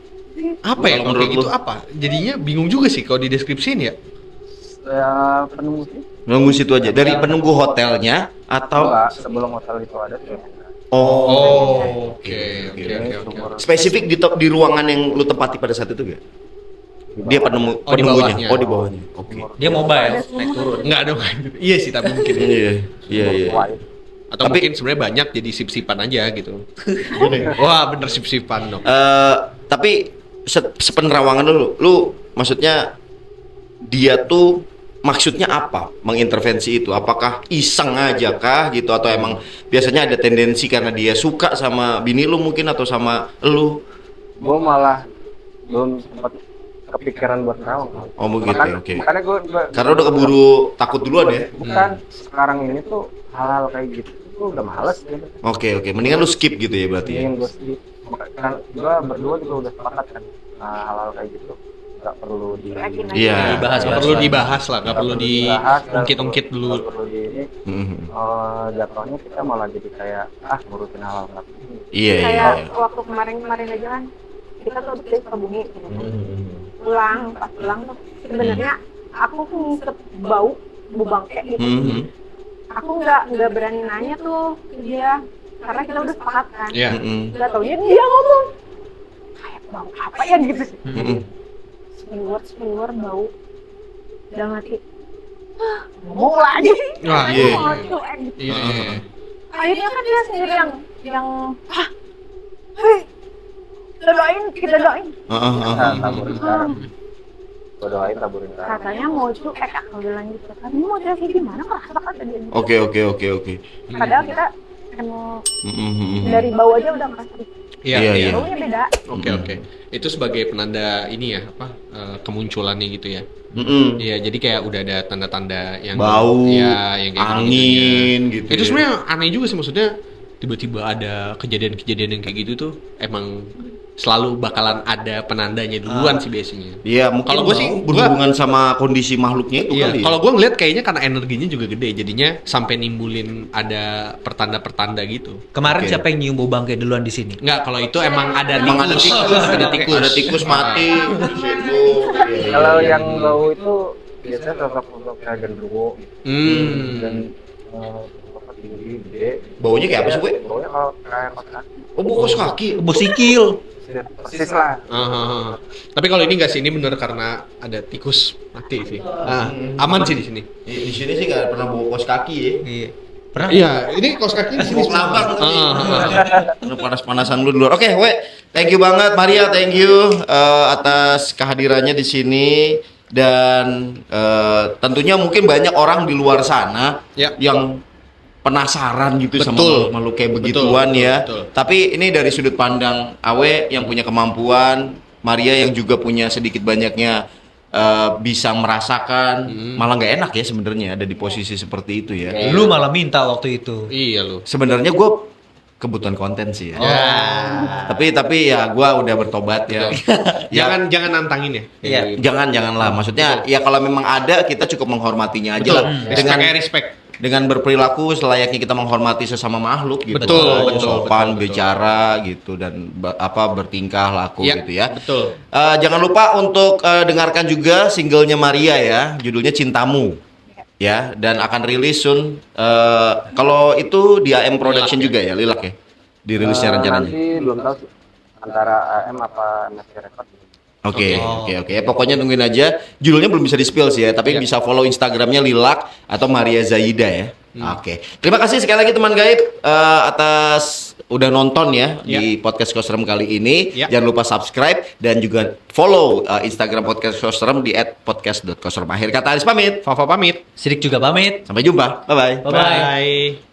[SPEAKER 2] Apa ya
[SPEAKER 4] Kalau
[SPEAKER 2] kalau kayak
[SPEAKER 4] menurut
[SPEAKER 2] gitu
[SPEAKER 4] lu?
[SPEAKER 2] apa? Jadinya bingung juga sih kalau dideskripsiin ya.
[SPEAKER 3] Ya penunggu sih.
[SPEAKER 4] Nunggu situ aja. Dari penunggu hotelnya atau
[SPEAKER 3] Enggak, sebelum hotel itu ada tuh.
[SPEAKER 2] Oke.
[SPEAKER 4] spesifik di ruangan yang lu tempati pada saat itu gak? Dia
[SPEAKER 2] di
[SPEAKER 4] penunggunya.
[SPEAKER 2] bawahnya.
[SPEAKER 4] Oh, di bawahnya. Oke.
[SPEAKER 5] Dia mobile, naik turun.
[SPEAKER 2] Enggak ada main. Iya sih tapi mungkin.
[SPEAKER 4] Iya.
[SPEAKER 2] Atau
[SPEAKER 4] Tapi-
[SPEAKER 2] mungkin sebenarnya banyak jadi sip-sipan aja gitu. Wah, bener sip-sipan dong.
[SPEAKER 4] Tapi sepenerawangan lu maksudnya dia tuh maksudnya apa mengintervensi itu? Apakah iseng aja kah gitu atau emang biasanya ada tendensi karena dia suka sama bini lu mungkin atau sama lu?
[SPEAKER 3] Gue malah belum sempat kepikiran buat nerawang.
[SPEAKER 4] Oh begitu, oke.
[SPEAKER 3] Makanya gue
[SPEAKER 4] Karena udah keburu takut duluan ya.
[SPEAKER 3] bukan sekarang ini tuh hal-hal kayak gitu tuh udah males gitu.
[SPEAKER 4] Oke, mendingan lu skip gitu ya berarti ya.
[SPEAKER 3] Ingin gue sih, kan gue berdua juga udah sepakat kan. Nah, hal-hal kayak gitu nggak perlu
[SPEAKER 1] yakin aja.
[SPEAKER 4] Iya.
[SPEAKER 5] Dibahas.
[SPEAKER 2] Nggak perlu dibahas lah, nggak perlu
[SPEAKER 3] dibahas, nggak
[SPEAKER 2] diungkit-ungkit dulu.
[SPEAKER 3] nggak perlu di ini. Jatuhnya kita malah jadi kayak ngurusin hal-hal nggak penting.
[SPEAKER 4] Iya.
[SPEAKER 1] Kayak waktu kemarin aja kan kita tuh habis dari Sukabumi gitu. Pas pulang tuh sebenarnya aku tuh ngisep bau bangke gitu. Aku nggak berani nanya tuh ke dia karena kita udah sepakat kan.
[SPEAKER 2] Iya.
[SPEAKER 1] Nggak taunya dia ngomong kayak bau apa ya gitu. Spinwer bau dalam hati. Ngomong lagi.
[SPEAKER 2] Wah,
[SPEAKER 1] Aku
[SPEAKER 4] iya.
[SPEAKER 1] mau cuek gitu.
[SPEAKER 2] Iya.
[SPEAKER 1] Akhirnya kan dia sendiri yang hei, kita doain.
[SPEAKER 3] Nah, taburin garam. Gue doain taburin garam.
[SPEAKER 1] Katanya mau cuek, aku bilang gitu kan. Ini mau cuek kayak gimana? Kerasa kata dia.
[SPEAKER 4] Oke.
[SPEAKER 1] Padahal kita emang dari bau aja udah ngerasa
[SPEAKER 4] Iya.
[SPEAKER 1] baunya beda.
[SPEAKER 2] Oke. Itu sebagai penanda ini ya, kemunculannya gitu ya. Iya, jadi kayak udah ada tanda-tanda yang
[SPEAKER 4] Bau,
[SPEAKER 2] ya, yang kayak
[SPEAKER 4] angin gitu.
[SPEAKER 2] Itu
[SPEAKER 4] ya.
[SPEAKER 2] sebenarnya aneh juga sih, maksudnya tiba-tiba ada kejadian-kejadian yang kayak gitu tuh emang selalu bakalan ada penandanya duluan sih biasanya.
[SPEAKER 4] Iya, mungkin
[SPEAKER 2] Kalau gua sih,
[SPEAKER 4] berhubungan sama kondisi makhluknya itu
[SPEAKER 2] Iya,
[SPEAKER 4] kali.
[SPEAKER 2] kalau gue ngeliat kayaknya karena energinya juga gede, jadinya sampai nimbulin ada pertanda-pertanda gitu.
[SPEAKER 5] Kemarin
[SPEAKER 4] Oke.
[SPEAKER 5] siapa yang nyium bau bangke duluan di sini?
[SPEAKER 2] Enggak, kalau itu emang ada
[SPEAKER 4] Emang ada
[SPEAKER 2] tikus,
[SPEAKER 4] tikus,
[SPEAKER 2] ada tikus.
[SPEAKER 4] Ada tikus mati di situ. Iya.
[SPEAKER 3] Kalau yang bau itu biasanya sosok kayak genderuwo dan sosok tinggi gede.
[SPEAKER 4] Baunya kayak apa sih, gue?
[SPEAKER 3] Baunya kalau kayak kotak
[SPEAKER 4] Oh, bungkus kaki.
[SPEAKER 5] Bau sikil.
[SPEAKER 3] persis lah.
[SPEAKER 2] Tapi kalau ini enggak sih, ini bener karena ada tikus mati sih. Nah, aman sih di sini.
[SPEAKER 4] Di sini sih nggak pernah bawa kos kaki ya.
[SPEAKER 5] Iya. Pernah?
[SPEAKER 2] Iya, ini kaos kaki di sini.
[SPEAKER 4] Bawa kelabang.
[SPEAKER 2] Heeh.
[SPEAKER 4] Udah panas-panasan lu di luar. Oke, we. Thank you banget Maria, thank you atas kehadirannya di sini. dan tentunya mungkin banyak orang di luar sana
[SPEAKER 2] Ya.
[SPEAKER 4] yang penasaran gitu
[SPEAKER 2] Betul.
[SPEAKER 4] sama makhluk kayak
[SPEAKER 2] Betul,
[SPEAKER 4] begituan
[SPEAKER 2] betul,
[SPEAKER 4] ya.
[SPEAKER 2] betul.
[SPEAKER 4] Tapi ini dari sudut pandang Awe yang punya kemampuan, Maria yang juga punya sedikit banyaknya bisa merasakan, malah nggak enak ya sebenarnya ada di posisi seperti itu ya.
[SPEAKER 5] Lu malah minta waktu itu.
[SPEAKER 2] Iya lu.
[SPEAKER 4] Sebenarnya gue kebutuhan konten sih ya. Tapi ya gue udah bertobat ya. Ya,
[SPEAKER 2] Jangan nantangin ya.
[SPEAKER 5] Iya.
[SPEAKER 4] janganlah. Maksudnya ya kalau memang ada kita cukup menghormatinya aja lah.
[SPEAKER 2] Respect.
[SPEAKER 4] Dengan berperilaku selayaknya kita menghormati sesama makhluk gitu.
[SPEAKER 2] Betul,
[SPEAKER 4] Sopan,
[SPEAKER 2] betul.
[SPEAKER 4] bicara gitu dan bertingkah laku
[SPEAKER 2] Iya,
[SPEAKER 4] gitu ya.
[SPEAKER 2] betul.
[SPEAKER 4] Jangan lupa untuk dengarkan juga singlenya Maria ya, judulnya Cintamu. Ya, dan akan rilis soon. Kalau itu di AM Production juga ya, Lilak ya. Dirilisnya rencananya.
[SPEAKER 3] Nanti belum tahu sih antara AM apa Nasi Record.
[SPEAKER 4] Oke. Ya, pokoknya tungguin aja. Judulnya belum bisa di-spill sih ya, tapi bisa follow Instagramnya Lilak atau Maria Zaida ya. Oke. Terima kasih sekali lagi teman gaib atas udah nonton ya di podcast Kosrem kali ini.
[SPEAKER 2] Ya.
[SPEAKER 4] Jangan lupa subscribe dan juga follow Instagram podcast Kosrem di @podcast.kosrem. Akhir kata Aris pamit.
[SPEAKER 2] Fafa pamit.
[SPEAKER 5] Sidik juga pamit.
[SPEAKER 4] Sampai jumpa. Bye bye.
[SPEAKER 5] Bye-bye.
[SPEAKER 2] Bye.